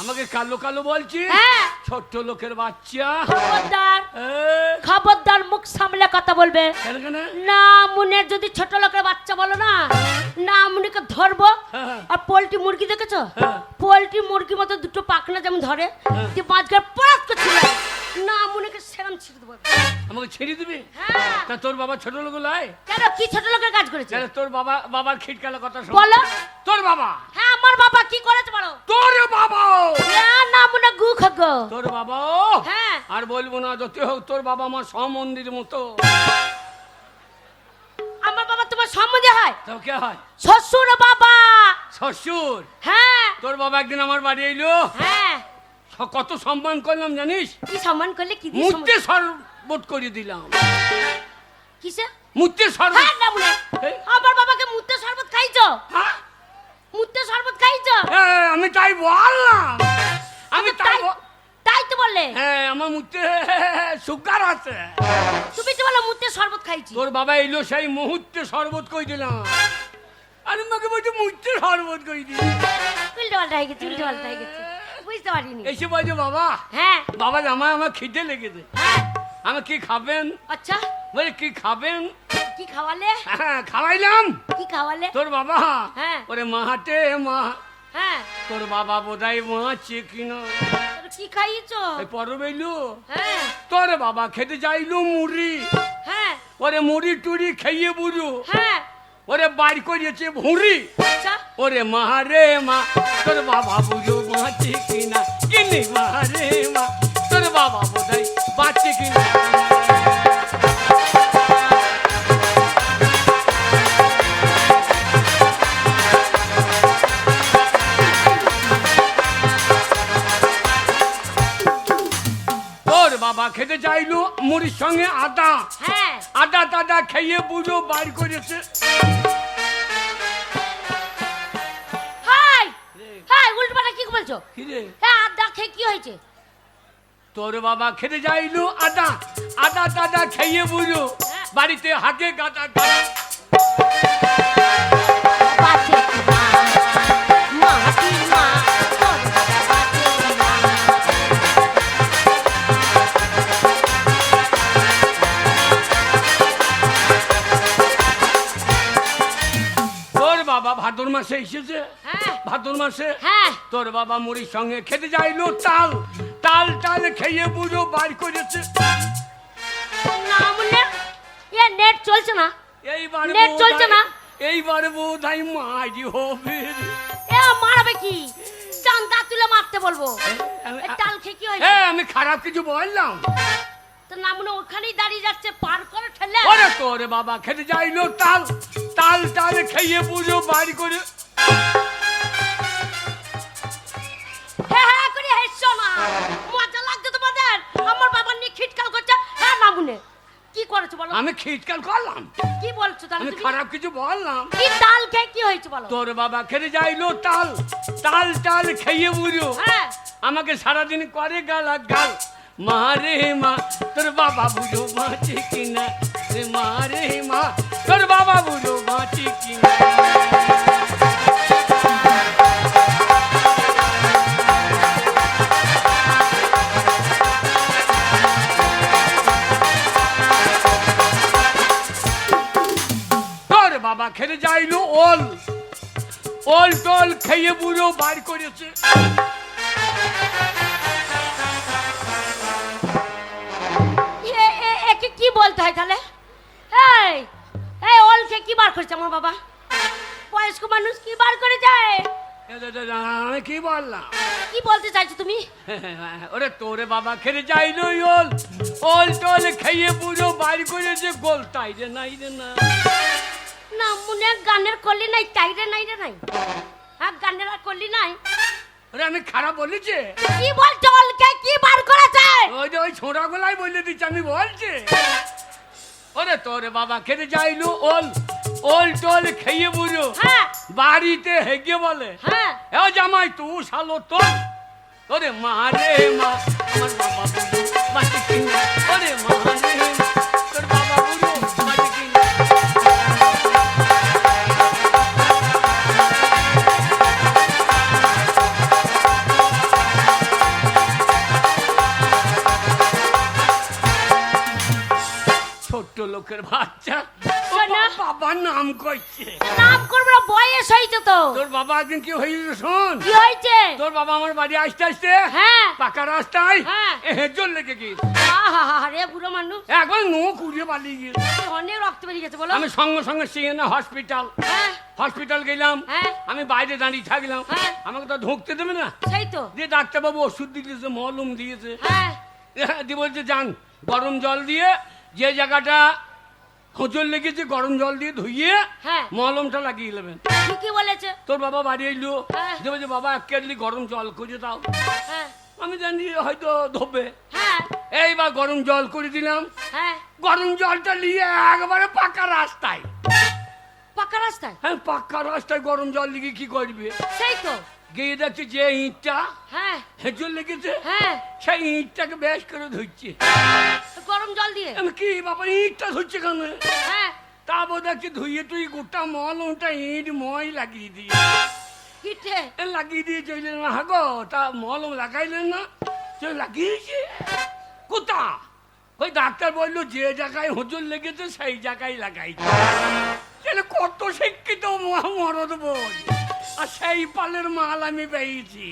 আমাকে কালো কালো বলছি, হ্যাঁ। ছোট্ট লোকের বাচ্চা। খবরদার, এ, খবরদার, মুখ সামলে কথা বলবে। কেন কেন? না মুনের যদি ছোট লোকের বাচ্চা বলো না, না মুনিকে ধরবো। হ্যাঁ। আর পোল্ট্রি মুরগি দেখেছো? হ্যাঁ। পোল্ট্রি মুরগি মতো দুটো পাখনা যেমন ধরে, যে মাঝখানে পড়াত করছিল, না মুনিকে সেরম ছিঁড়ে দেবো। আমাকে ছেড়ে দিবি? হ্যাঁ। তা তোর বাবা ছোট লোক লাই? কেন, কি ছোট লোকের কাজ করেছে? তাহলে তোর বাবার খিটকালা কথা শোন। বলো। তোর বাবা, হ্যাঁ আমার বাবা কি করেছে বলো? তোর বাবা, না মুনে গু খাগো। তোর বাবা। হ্যাঁ। আর বলবো না, যত হোক তোর বাবা আমার সমন্দির মতো। আমার বাবা তোমার সম্বন্ধে হয়? তো কে হয়? শ্বশুর বাবা। শ্বশুর। হ্যাঁ তোর বাবা একদিন আমার বাড়ি এলো, হ্যাঁ। কত সম্মান করলাম জানিস? কি সম্মান করলে? কি দিয়ে মুহূর্তে শরবত করে দিলাম। কিসে? মুহূর্তে শরবত। হ্যাঁ না মুনে, এই। আমার বাবাকে মুত্তে শরবত খাইছো? হ্যাঁ? মুত্তে শরবত খাইছো? হ্যাঁ, আমি তাই বললাম, আমি তাই তাই তো বললে। হ্যাঁ আমার মুহূর্তে সুগার আছে। তুমি তো বলো মুত্তে শরবত খাইছি। তোর বাবা এলো, সেই মুহূর্তে শরবত কই দিলাম। আরে মাকে বলছে মুহূর্তে শরবত কই দিল। উল্টো পাল্টা হয়ে গেছে, উল্টো পাল্টা হয়ে গেছে, বুঝতে পারিনি। এসে বলছে বাবা, হ্যাঁ বাবা আমার খিদে লেগেছে, হ্যাঁ। আমি কি খাবেন? আচ্ছা বলে কি খাবেন? কি খাওয়ালে? হ্যাঁ খাওয়াইলাম। কি খাওয়ালে? তোর বাবা হ্যাঁ। ওরে মাহাটে মা, হ্যাঁ। তোর বাবা বোধহয় মাছে কিনা তোর কি খাইয়েছো? এই পরব এলু। হ্যাঁ তোর বাবা খেতে যাইলু মুড়ি, হ্যাঁ ওরে মুড়ি টুড়ি খেয়ে বুড়ু, হ্যাঁ। ওরে বাড়ি করিয়েছে ভুঁড়ি। আচ্ছা ওরে মা রে মা, তোর বাবা বুঝো বাঁচে কিনা, কিনি মা রে মা, তোর বাবা বোধহয় বাঁচে কিনা। তোর বাবা খেতে চাইলো মুড়ির সঙ্গে আদা, হ্যাঁ আদা টাদা খেয়ে বুঝো বাড়ি করেছে। হাই হাই, উল্টো পাল্টা কি বলছো? কিরে হ্যাঁ আদা খেয়ে কি হয়েছে? তোর বাবা খেতে যাইলো আদা, আদা টাদা খেয়ে বুঝো বাড়িতে হাতে গাদা গাদা। মাটির মা তোর বাবা কেউ না। তোর বাবা ভাদর মাসে এসেছে, হ্যাঁ ভাদর মাসে হ্যাঁ তোর বাবা মুড়ির সঙ্গে খেতে যাইলো তাল, তাল টাল খেয়ে বুড়ো বার করেছে। না মনে এ নেট চলছে না, এইবার নেট চলছে না। এইবার বোধহয় মারি হবে রে। এ মারবে কি, চান্দা তুলে মারতে বলবো। এই তাল খেয়ে কি হয়েছে? আমি খারাপ কিছু বললাম? তো না মনে ওখানেই দাঁড়িয়ে যাচ্ছে, পার করে ঠেলে। ওরে তোর বাবা খেতে যাইলো তাল, তাল টাল খেয়ে বুড়ো বার করে। হ্যাঁ হ্যাঁ করে হেসছো না, মজা লাগছে তোমাদের? আমার বাবা নিয়ে খিটকাল করছে। হ্যাঁ না মনে কি করেছো বলো? আমি খিটকাল করলাম? কি বলছো তাহলে আমি তুমি? খারাপ কিছু বললাম? কি তাল খেয়ে কি হয়েছে বলো? তোর বাবা খেতে যাইলো তাল, তাল টাল খেয়ে বুড়ো হ্যাঁ আমাকে সারাদিন করে গালা গাল। মারে মা তোর বাবা বুড়ো বাঁচে কিনা, রে মারে মা তোর বাবা বুড়ো বাঁচে কিনা। তোর বাবা খেতে যাইলো ওল, ওল টোল খেয়ে বুড়ো বার করেছে। একে কি বলতে হয় তাহলে? এই এই ওল খেয়ে কি বার করেছে আমার বাবা? বয়স্ক মানুষ কি বার করে যায়? আমি কি বললাম? কি বলতে চাইছো তুমি? ওরে তোরে বাবা খেতে যাইলো ওল, ওল টোল খেয়ে বুড়ো বার করেছে গোল। তাই রে নাই রে না। না মনে গানের কলি নাই, তাই রে নাই রে নাই। হ্যাঁ গানের আর কলি নাই। ওরে আমি খারাপ বলেছি? কি বলছো? ওল খেয়ে কি বার করেছে? ওই যে ওই ছোড়া গলায় বলে দিচ্ছে, আমি বলছি। ওরে তোরে বাবা খেতে যাইলো ওল, ওল টোল খেয়ে বুড়ো হ্যাঁ বাড়িতে হেগে বলে, হ্যাঁ এ জামাই তু শালো তোর। ওরে মারে মা আমার বাবা বুড়ো বাঁচে কিনা, ওরে মারে মা তোর বাবা বুড়ো বাঁচে কিনা। ছোট্ট লোকের বাচ্চা শোনো। বাবার নাম কইছে। নাম করবো না, বয়স হয়েছে তো। তোর বাবা একদিন কি হয়েছে শোন। কি হয়েছে? তোর বাবা আমার বাড়ি আসতে আসতে হ্যাঁ পাকা রাস্তায় হ্যাঁ। হেজল লেগে গিয়েছে। রে বুড়ো মানুষ, একবার নোখ উড়িয়ে পালিয়ে গিয়েছে। অনেক রক্ত বেরিয়ে গেছে বলো। আমি সঙ্গে সঙ্গে সিএনএ হসপিটাল, হ্যাঁ হসপিটাল গেলাম। হ্যাঁ। আমি বাইরে দাঁড়িয়ে থাকলাম, হ্যাঁ। আমাকে তো ঢুকতে দেবে না। সেই তো। দিয়ে ডাক্তারবাবু ওষুধ দিয়েছে, মলম দিয়েছে। হ্যাঁ দিয়ে বলছে যান গরম জল দিয়ে যে জায়গাটা হোঁচল লেগেছে গরম জল দিয়ে ধুইয়ে হ্যাঁ। মলমটা লাগিয়ে নেবেন। ঠিকই বলেছে। তোর বাবা বাড়ি এলো, হ্যাঁ। দিয়ে বলছে বাবা এক কেটলি গরম জল করে দাও। হ্যাঁ আমি জানি হয়তো ধোবে। হ্যাঁ এইবার গরম জল করে দিলাম। হ্যাঁ গরম জলটা নিয়ে একবারে পাকা রাস্তায়। পাকা রাস্তায়? হ্যাঁ পাকা রাস্তায় গরম জল লিখে কি করবে? সেই তো। গিয়ে দেখছি যে ইঁটটা হ্যাঁ হেঁচল লেগেছে, হ্যাঁ সেই ইঁটটাকে বেশ করে ধুচ্ছে। গরম জল দিয়ে? আমি কি বাবা ইঁটটা ধুচ্ছে কেন? হ্যাঁ তারপর দেখছি ধুইয়ে তুই গোটা মলমটা ইঁট মই লাগিয়ে দিয়ে কিটে লাগিয়ে দিয়ে চলে না। হাগো তা মলম লাগাইলেন না? চল লাগিয়েছে কোথা? ওই ডাক্তার বললো যে জায়গায় হোঁচল লেগেছে সেই জায়গায় লাগাইছে। তাহলে কত শিক্ষিত মরদ বোঝ, আর সেই পালের মাল আমি পেয়েছি।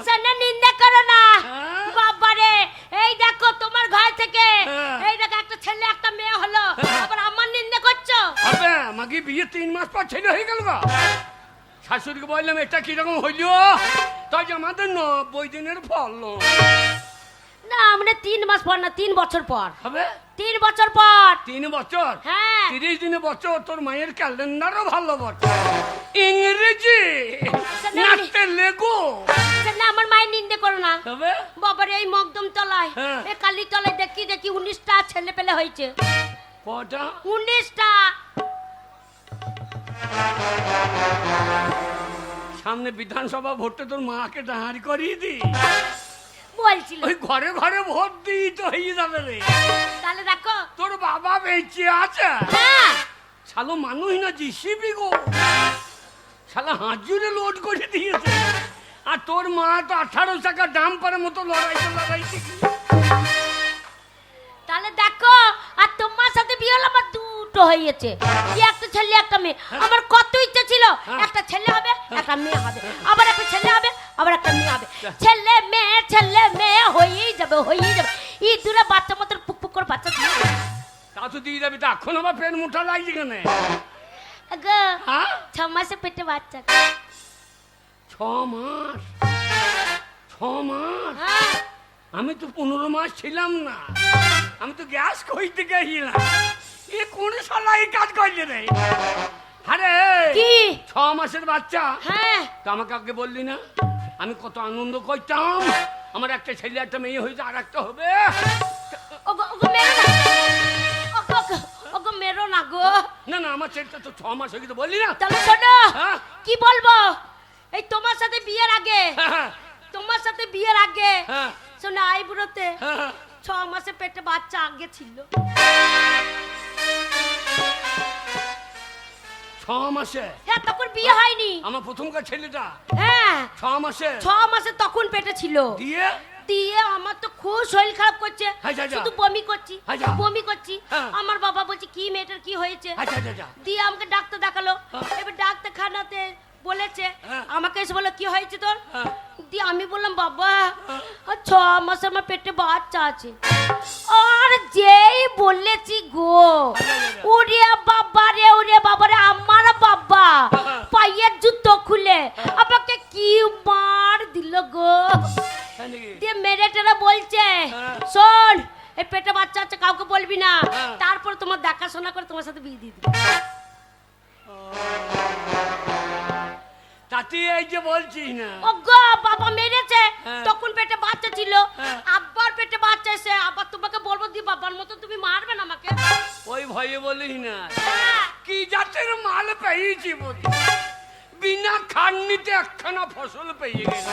সেনা নিন্দা করো না হ্যাঁ? বাবারে। এই দেখো তোমার ঘর থেকে হ্যাঁ। এই দেখো একটা ছেলে একটা মেয়ে হলো, হ্যাঁ। আবার আমার নিন্দা করছো? আবে আমাকে বিয়ে 3 মাস পর ছেলে হয়ে গেল গা। শাশুড়িকে বললাম এটা কিরকম হইল, তাই আমাদের 90 দিনের ফল না মানে 3 মাস পর না, 3 বছর পর। হবে। 3 বছর পর। 3 বছর? হ্যাঁ 30 দিনে বছর। তোর মায়ের ক্যালেন্ডারও ভালো বছর। ইংরেজি নাচতে লেগো। সেনা আমার মায়ের নিন্দা করো না হবে। বাবারে। এই মকদম তলায় হ্যাঁ। এই কালী তলায় দেখি 19টা ছেলে পেলে হয়েছে। কটা? 19টা। সামনে বিধানসভা ভোটে তোর মাকে দাঁড় করিয়ে দি। বলছিল ওই ঘরে ঘরে ভোট দিই তো হয়ে যাবে রে। তাহলে দেখো। তোর বাবা বেঁচে আছে? হ্যাঁ শালো মানুষ না জিসিবি গো। শালা হাত জুড়ে লোড করে দিয়েছে। আর তোর মা তো 18 টাকা দাম পারে মতো লড়াইছে। তাহলে দেখো, আর তোমার সাথে বিয়ে হলো আমার দুটো হয়েছে, কি একটা ছেলে একটা মেয়ে। আমার কত ইচ্ছা ছিল একটা ছেলে হবে একটা মেয়ে হবে, আবার একটা ছেলে হবে আবার একটা মেয়ে হবে, ছেলে মেয়ে হয়েই যাবে। এই দুটো বাচ্চা মতো পুক পুক করে বাচ্চা দিয়ে দেবে। তা তো দিয়ে যাবি, তা এখন আমার পেট মোটা লাগছে কেন? গো, হ্যাঁ 6 মাসে পেটে বাচ্চা। 6 মাস? 6 মাস? হ্যাঁ, আমি তো 15 মাস ছিলাম না, আমি তো গ্যাস কইতে গেছিলাম। এ কোন শালা এই কাজ করছে রে? আরে কি 6 মাসের বাচ্চা? হ্যাঁ, তো আমাকে আগে বললি না? আমি কত আনন্দ করতাম, আমার একটা ছেলে একটা মেয়ে হয়েছে, আর একটা হবে। ওগো মেরো না, ওগো মেরো না গো। না না, আমার ছেলেটা তো 6 মাস হয়ে গেছে, বললি না? তাহলে শোনো, হ্যাঁ? কি বলবো, এই তোমার সাথে বিয়ের আগে, হ্যাঁ, তোমার সাথে বিয়ের আগে হ্যাঁ, শোনো, আইবুড়োতে হ্যাঁ। 6 মাসে পেটে বাচ্চা আগে ছিল। 6 মাসে? হ্যাঁ, তখন বিয়ে হয়নি। আমার প্রথমকার ছেলেটা হ্যাঁ, 6 মাসে? 6 মাসে তখন পেটে ছিল। দিয়ে দিয়ে আমার তো খুব শরীর খারাপ করছে, আচ্ছা, আচ্ছা। শুধু বমি করছি আচ্ছা। বমি করছি। হ্যাঁ। আমার বাবা বলছে কি মেয়েটার কি হয়েছে, আচ্ছা আচ্ছা আচ্ছা। দিয়ে আমাকে ডাক্তার দেখালো। হ্যাঁ। এবার ডাক্তার খানাতে বলেছে, হ্যাঁ। আমাকে এসে বললো কি হয়েছে তোর। হ্যাঁ। দিয়ে আমি বললাম বাবা, আর 6 মাস আমার পেটে বাচ্চা আছে। আর যেই বলেছি গো, ওরে বাবা রে আমার বাবা পায়ের জুতো খুলে আমাকে কি মার দিল গো। তাই নাকি? দিয়ে মেরে টেরা বলছে, হ্যাঁ। শোন এই পেটে বাচ্চা আছে কাউকে বলবি না, হ্যাঁ। তারপর তোমার দেখাশোনা করে তোমার সাথে বিয়ে দিয়ে দিবি। তাতে এই যে বলছিস না, ও গো, বাবা মেরেছে, হ্যাঁ। তখন পেটে বাচ্চা ছিল, হ্যাঁ। আব্বার পেটে বাচ্চা এসে আবার তোমাকে বলবো দি বাবার মতো তুমি মারবে না আমাকে। ওই ভয়ে বলিস না। হ্যাঁ। কি জাতের মাল পেয়েছি বলি, বিনা খাটনিতে একখানা ফসল পেয়ে গেল।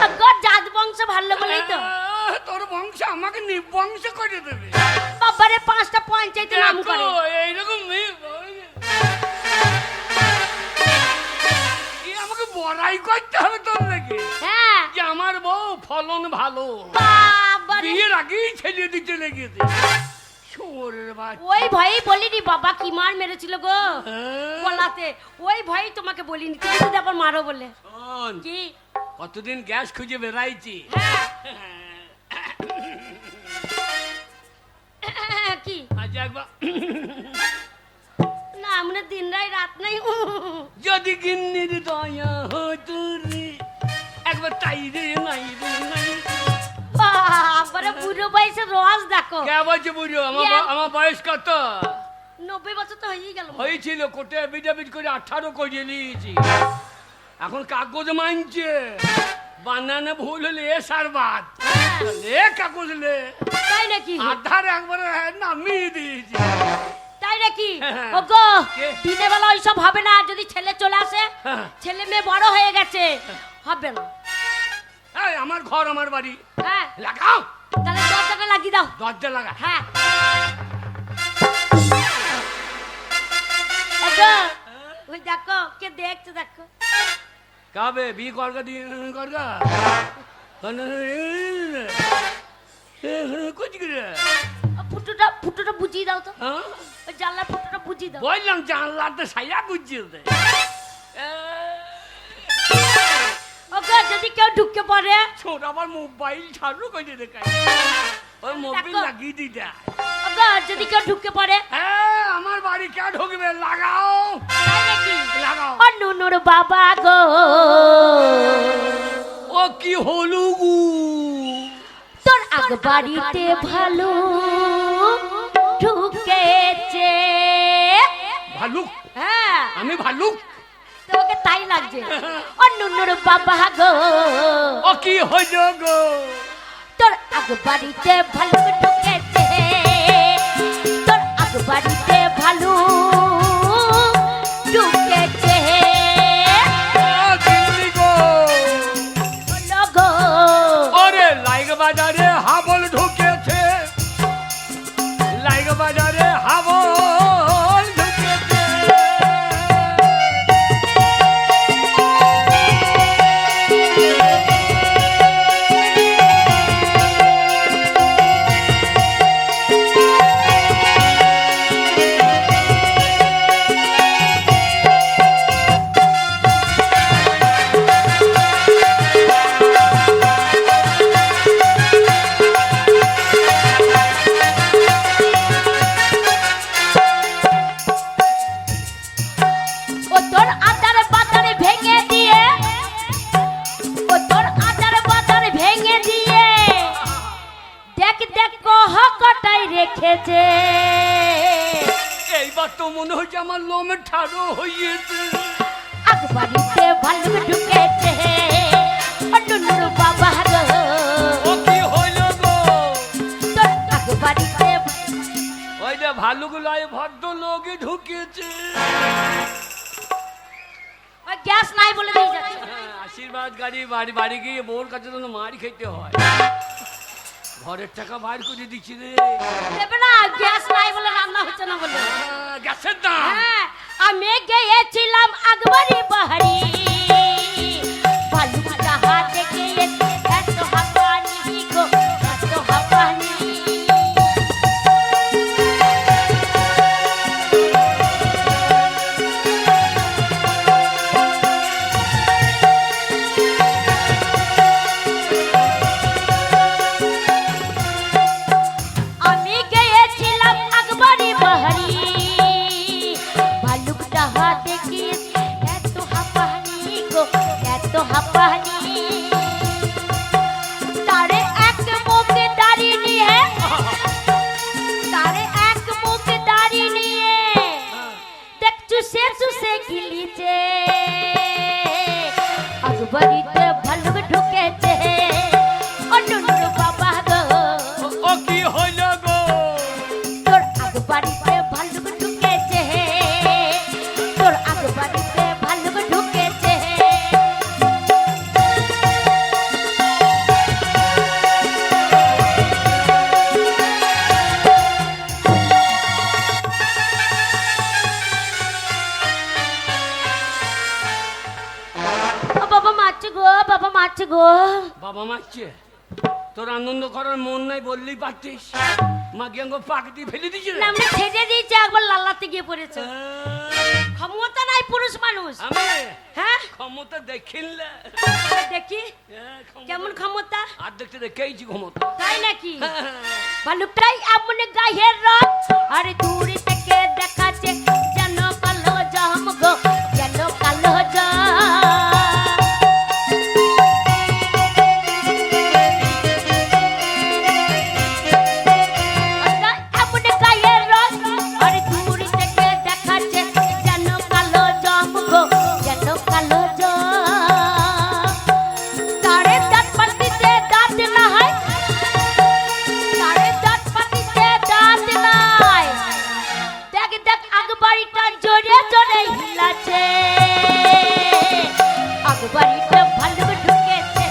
ও গো, জাত বংশ ভালো বলেই তো তোর বংশ আমাকে নিবংশ করে দেবে। বাবারে 5টা পঞ্চায়েতে নাম করে। দেখো, এইরকম মেয়ে কি আমাকে বড়াই করতে হবে তোর নাকি? হ্যাঁ, যে আমার বউ ফলন ভালো, বাবারে বিয়ের আগেই ছেড়ে দিতে লেগেছে। শুয়োরের বাচ্চা। ওই ভয়েই বলিনি বাবা কি মার মেরেছিল গো হ্যাঁ। বলাতে, ওই ভয়েই তোমাকে বলিনি, তুমি যদি আবার মারো বলে। শোন, কি কতদিন গ্যাস খুঁজে বেড়াইছি। কি আজ একবার না, আমরা দিন রাত নাই। যদি গিন্নির দয়া হতো রে, একবার তাই রে নাই রে নাই। বাবারে বুড়ো বয়সে রস দেখো। কে বলছে বুঝো? আমার বয়স কত? 90 বছর তো হয়েই গেল। হয়েছিল, কোটে এফিডেভিট করে 18 করে নিয়েছি। এখন কাগজ মানছে, বানানে ভুল হলে এ সারবাদ লে কাগজ লে, তাই নাকি? আধার একবারে নামিয়ে দিয়েছি। তাই নাকি? হ্যাঁ। ওগো, কে? দিনের বেলা ওইসব হবে না, যদি ছেলে চলে আসে, হ্যাঁ। ছেলে মেয়ে বড় হয়ে গেছে, হবে না। এই আমার ঘর আমার বাড়ি, হ্যাঁ, লাগাও তাহলে দরজাটা লাগিয়ে দাও। দরজা লাগা। হ্যাঁ। ওগো, ওই দেখো কে দেখছে, দেখো। কাবে বিয়ে করগা দিয়ে করগা কুচ করে ফুটোটা বুঝিয়ে দাও তো, হ্যাঁ? ওই জানলার ফুটোটা বুঝিয়ে দাও। বললাম জানলাতে সাইয়া বুঝিয়ে দে। ওগো, যদি কেউ ঢুকে পড়ে, ছোট আমার মোবাইল ছাড়ু করে দেখায়, ওর মোবাইল দেখো। লাগিয়ে দিতে। ওগো, যদি কেউ ঢুকে পড়ে, হ্যাঁ, আমার বাড়ি কে ঢুকবে? লাগাও তাই নাকি? লাগাও। ও নুনুর বাবা গো, ও কি হলু গু, তোর আগ বাড়িতে ভালো ঢুকেছে। ভালুক? হ্যাঁ, আমি ভালুক? তোমাকে তাই লাগছে। ও নুনুর বাবা গো, ও কি হইল গো, তোর আগ বাড়িতে ভালো ঢুকেছে, তোর আগ বাড়িতে ভালো ঢুকেছে। ও দিল্লি গো, বলো গো, ওরে লাইগ বাজারে হাবল ঢুকেছে, লাইগ বাজারে হাবল ঢুকেছে। রেখেছে। এইবার তো মনে হচ্ছে আমার লোমে ঠাড়ো হয়েছে। আগ বাড়িতে ভাল্লুক ঢুকেছে, ও টুনুর বাবা গো। ও কি হইল গো? তোর আগ বাড়িতে ওই যে ভালুগুলাই ভদ্র লোকই ঢুকেছে। ওই গ্যাস নাই বলে দিয়ে যাচ্ছে। আশীর্বাদ গাড়ি বাড়ি বাড়ি গিয়ে বউর কাছে যেন মার খেতে হয়। ঘরের টাকা বাইর করে দিচ্ছি রে। দেবে না, গ্যাস নাই বলে রান্না হচ্ছে না বলে। গ্যাসের দাম। হ্যাঁ, আমি গিয়েছিলাম আকবরি বাহারি, ভালুকটা হাতে গিয়েছে, এত হাঁপানি গো, এত হাঁপানি। আমি গিয়েছিলাম আকবরি বাহারি, ভালুকটা হাতে গিয়েছে, এত হাঁপানি গো, এত হাঁপানি। তারে এক মুখে দাড়ি নিয়ে, তারে এক মুখে দাড়ি নিয়ে দেখ চুষে চুষে গিলিছে। আকবরিতে ভালুক ঢুকেছে, ও টুনুর বাবা গো। ও কি হইল গো? তোর আগ বাড়িতে ভাল্লুক ঢুকেছে, তোর আগ বাড়িতে ভাল্লুক ঢুকেছে। ও বাবা মারছে গো, বাবা মারছে গো। বাবা মারছে? তোর আনন্দ করার মন নাই বললেই পারতিস। মাকে আঙ্গ পাক দিয়ে ফেলে দিয়েছিল। না, আমি ছেড়ে দিয়েছি, একবার লাল্লাতে গিয়ে পড়েছে। ক্ষমতা নাই পুরুষ মানুষ। আমি হ্যাঁ ক্ষমতা দেখিলে দেখি কেমন ক্ষমতা। আর দেখতে দেখেইছি ক্ষমতা। তাই নাকি? ভালুকটাই এমন গায়ের রং, আরে দূরে থেকে দেখাচ্ছে যেন কালো জাম গো, যেন কালো জাম। এমন গায়ের রং, আরে দূরে থেকে দেখাচ্ছে যেন কালো জাম গো, যেন কালো জাম। তারে দাঁত পাতিতে দাঁত না হয়, তারে দাঁত পাতিতে দাঁত নাই। দেখ দেখ আগবাড়িটা জোরে জোরে হিলাছে, আগবাড়িটা ভালো ঢুকেছে।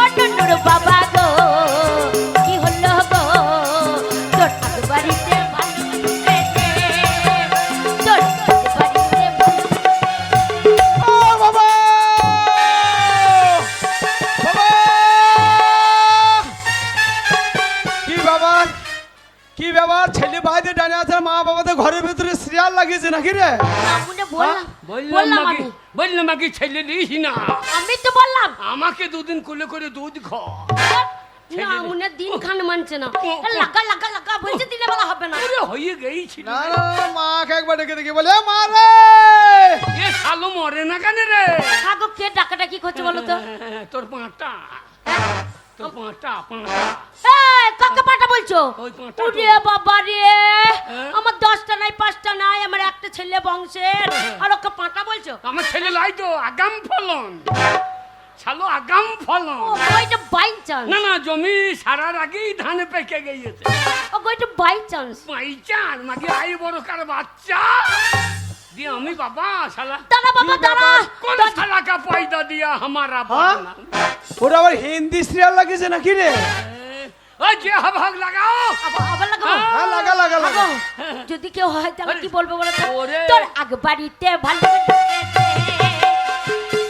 ও টুনুর বাবা গো, কি হলো গো? তোর আগবাড়িতে ভালো ঢুকেছে, তোর আগবাড়িতে ভালো। ও বাবা! বাবা! কি ব্যাপার? কি ব্যাপার? ছেলে বাইরে দাঁড়িয়ে আছে, মা বাবাদের ঘরের ভিতরে সিরিয়াল লাগিয়েছে নাকি রে? আমনে বললাম, বললাম বললাম মাকে, আমি। বললাম মাকে ছেলে নিস না। আমি তো বললাম আমাকে দুদিন কোলে করে দুধ খা। না, আমনে দিন খান মানছে না। লাগা লাগা লাগা বলছে, দিলে বলা হবে না। ওরে হয়ে গেছিল। না না না, মাকে একবার ডেকে দেখি বলে, "এ মা রে!" এ শালো মরে না কেন রে? কাগো কে ডাকাটা কি করছে বলো তো? তোর পাঁটা, তোর পাঁটা। এই কাকে পাটা বলছো? ওই পাঁটা ওরে বাবা রে, আমার 10টা নাই 5টা নাই, আমার একটা ছেলে বংশের, আর ওকে পাটা বলছো? আমার ছেলে লাই তো আগাম ফলন, শালো আগাম ফলন। ও ওইটা বাই চান্স, না না, জমি সারার আগেই ধান পেকে গিয়েছে। ও ওইটা বাই চান্স। মাইচান মাকে আই বড় কার বাচ্চা দিয়ে আমি বাবা শালা দাঁড়া বাবা দাঁড়া। কোন শালা কা পয়দা দিয়া हमारा হ্যাঁ? বাবা। ওরা আবার হিন্দি সিরিয়াল লাগিয়েছে নাকি রে? ওই যে হাভাগ লাগাও। আবার লাগাবো? হ্যাঁ, লাগা লাগা লাগা। লাগাবো। যদি কেউ হয় তাহলে কি বলবো বলো তো? ওরে। তোর আগ বাড়িতে ভালো ঢুকেছে,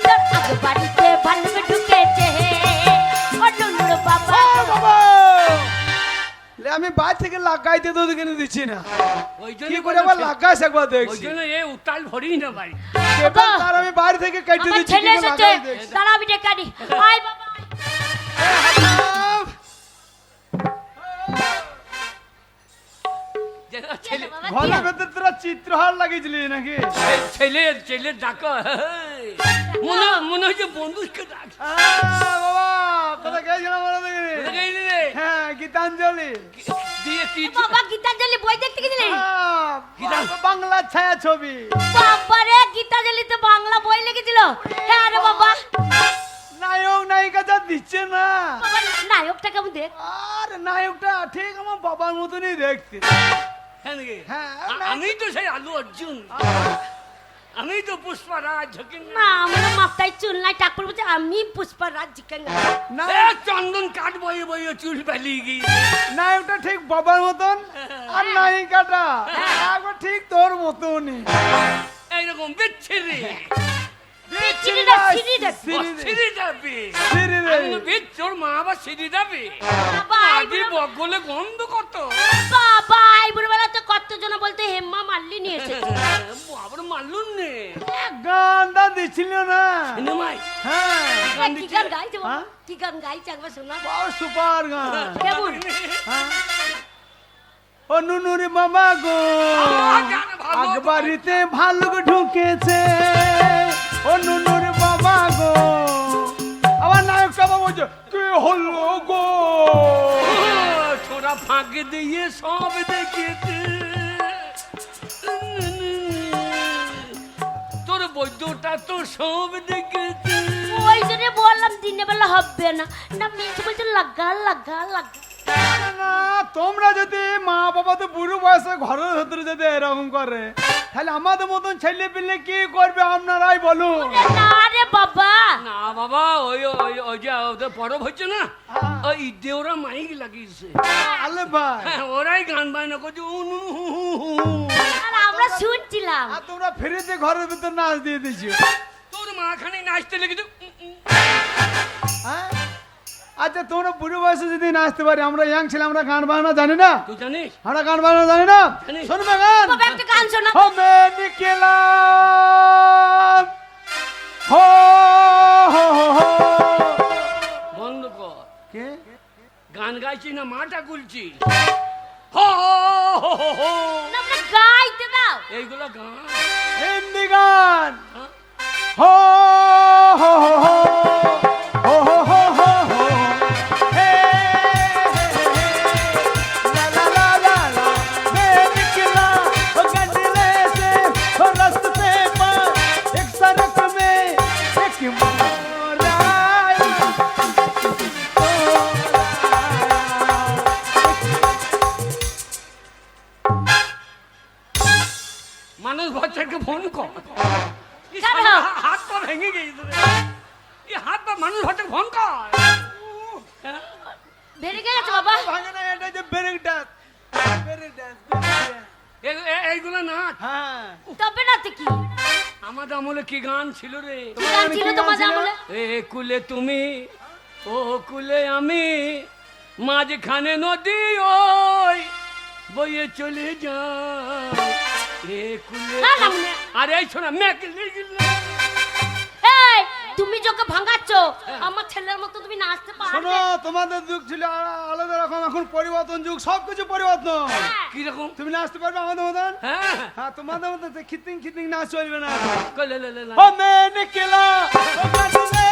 তোর আগ বাড়িতে ভালো ঢুকেছে। ও টুনুর বাবা, ও বাবা! লে, আমি বাইরে থেকে লাগাইতে তো কিনে দিচ্ছি না। ওই কি জন্য করে আবার লাগাইছে একবার ওই দেখছি। জন্য এ উতাল ভরি না ভাই। কেবল তার আমি বাইরে থেকে কেটে আমার দিচ্ছি, ছেলে কি করে এসেছে, লাগাই দেখছি। দাঁড়া আমি ডেকে আনি। আয় বাবা। যেন ছেলে বাবা, ঘরের ভেতর তোরা চিত্রহার লাগিয়েছিলি নাকি? ছেলে ছেলে ডাকা মনে হচ্ছে বন্ধুকে ডাক। বাবা কোথায় গেছিলাম বলো দেখি? কোথায় গেলি রে? হ্যাঁ, গীতাঞ্জলি। দিয়ে কি বাবা গীতাঞ্জলি বই দেখতে গেছিলি? বাংলা ছায়া ছবি। বাবা রে গীতাঞ্জলিতে বাংলা বই লিখেছিল। হ্যাঁ রে বাবা। নায়ক নায়িকা যা দিচ্ছে না, বাবা নায়কটা কেমন দেখ? আর নায়কটা ঠিক আমার বাবার মতনই দেখতে। হ্যাঁ নাকি? হ্যাঁ, আমি তো সেই আলু অর্জুন, আমি তো পুষ্পারাজ ঝকিং না আমার মাথায় চুল নাই টাক পড়ছে, আমি পুষ্পা রাজ জিকেন না, চন্দন কাঠ বয়ে বয়ে চুল পালিয়ে গিয়ে নায়কটা ঠিক বাবার মতন, আর নায়িকাটা একবার ঠিক তোর মতনই। এইরকম বিচ্ছিরি চিনিটা চিনিটা সিঁড়ি যাবে সিঁড়ি রে। বিচ্ছুর মা আবার সিঁড়ি যাবে বাবা আদি বগলে গন্ধ কত বাবা এই বুড়বেলা তো কতজন বলতে হেম্মা মাল্লি নিয়ে এসেছে। আবার মারলুন নে গানটা দিচ্ছিল না। সিনেমায় হ্যাঁ, কি গান গাইছে বাবা? হ্যাঁ? কি গান গাইছে একবার শোনা। সুপার গান। কেমন? হ্যাঁ। ও নুনুরি বাবা গো, গান ভালো। আকবারিতে ভালুক ঢুকেছে। ও নুনুরি বাবা গো, আবার নায়কটা বাবা বলছে কি হলো গো। ছোড়া ফাঁক দিয়ে সব দেখেছে তোর বৈদ্যটা তো সব দেখেছে ওই জন্য বললাম দিনের বেলা হবে না, না মেয়ে বলছে লাগা লাগা লাগা। না, তোমরা যদি মা বাবা তো বুড়ো বয়সে ঘরের ভেতরে যদি এরকম করে, তাহলে আমাদের মতন ছেলে পেলে কি করবে আপনারাই বলুন। না রে বাবা, না বাবা ওই ওই ওই যে ওদের পরব হচ্ছে না, ওই ঈদে ওরা মাইক লাগিয়েছে আলে ভাই, হ্যাঁ, ওরাই গান বাজনা করছে উনু হু হু হু। আর আমরা শুনছিলাম। আর তোমরা ফ্রিতে ঘরের ভিতর নাচ দিয়ে দিচ্ছি। তোর মা খানি নাচতে লেগেছে হ্যাঁ? আচ্ছা তোমরা বুড়ো বয়সে যদি নাচতে পারি, আমরা ইয়াং ছেলে আমরা গান বাজনা জানি না, তুই জানিস আমরা গান বাজনা জানি না, জানি। শুনবে গান? বাবা একটা গান শোনা। ও মে নিকেলাম হো হো হো হো। বন্ধ কর কে? গান গাইছি না মাটা গুলছি হো হো হো হো। না আমরা গাইতে দাও। এইগুলো গান হিন্দি গান। হ্যাঁ? হো হো হো হো হো হো হো হো হো। হে লা লা লা লা লা। मैं निकला वो गंडले से वो रास्ते पर एक सड़क में एक मोर आया। মানুষ বাচ্চাকে ফোন কর এই কেন? শালা হাত পা ভেঙে গেছে রে। এই হাত পা মানুষ বাচ্চাকে ফোন কর হ্যাঁ? ভেড়ে গেছে বাবা। ভাঙে না, এটা যে ব্রেক ডান্স, ব্রেক ডান্স। এইগুলো না হ্যাঁ, তবে না তো কি আমাদের আমলে কি গান ছিল রে কি গান ছিল তোমাদের আমলে? এ কুলে তুমি ও কুলে আমি মাঝখানে নদী ওই বইয়ে চলে যাও এ কুলে না, না, মনে- আরে এই শোনা মেকলে গেলে এই তুমি যোকে ভাঙাচ্ছ, আমার ছেলের মতো তুমি নাচতে শোনো, পারবে? তোমাদের যুগ ছিল আলাদা রকম, এখন পরিবর্তন যুগ, সবকিছু পরিবর্তন। কিরকম তুমি নাচতে পারবে আমাদের মতন? হ্যাঁ হ্যাঁ, তোমাদের মতন খিতিং খিতিং নাচ চলবে না। কই লে লে লে লে। ও মে নিকলা ও গজলে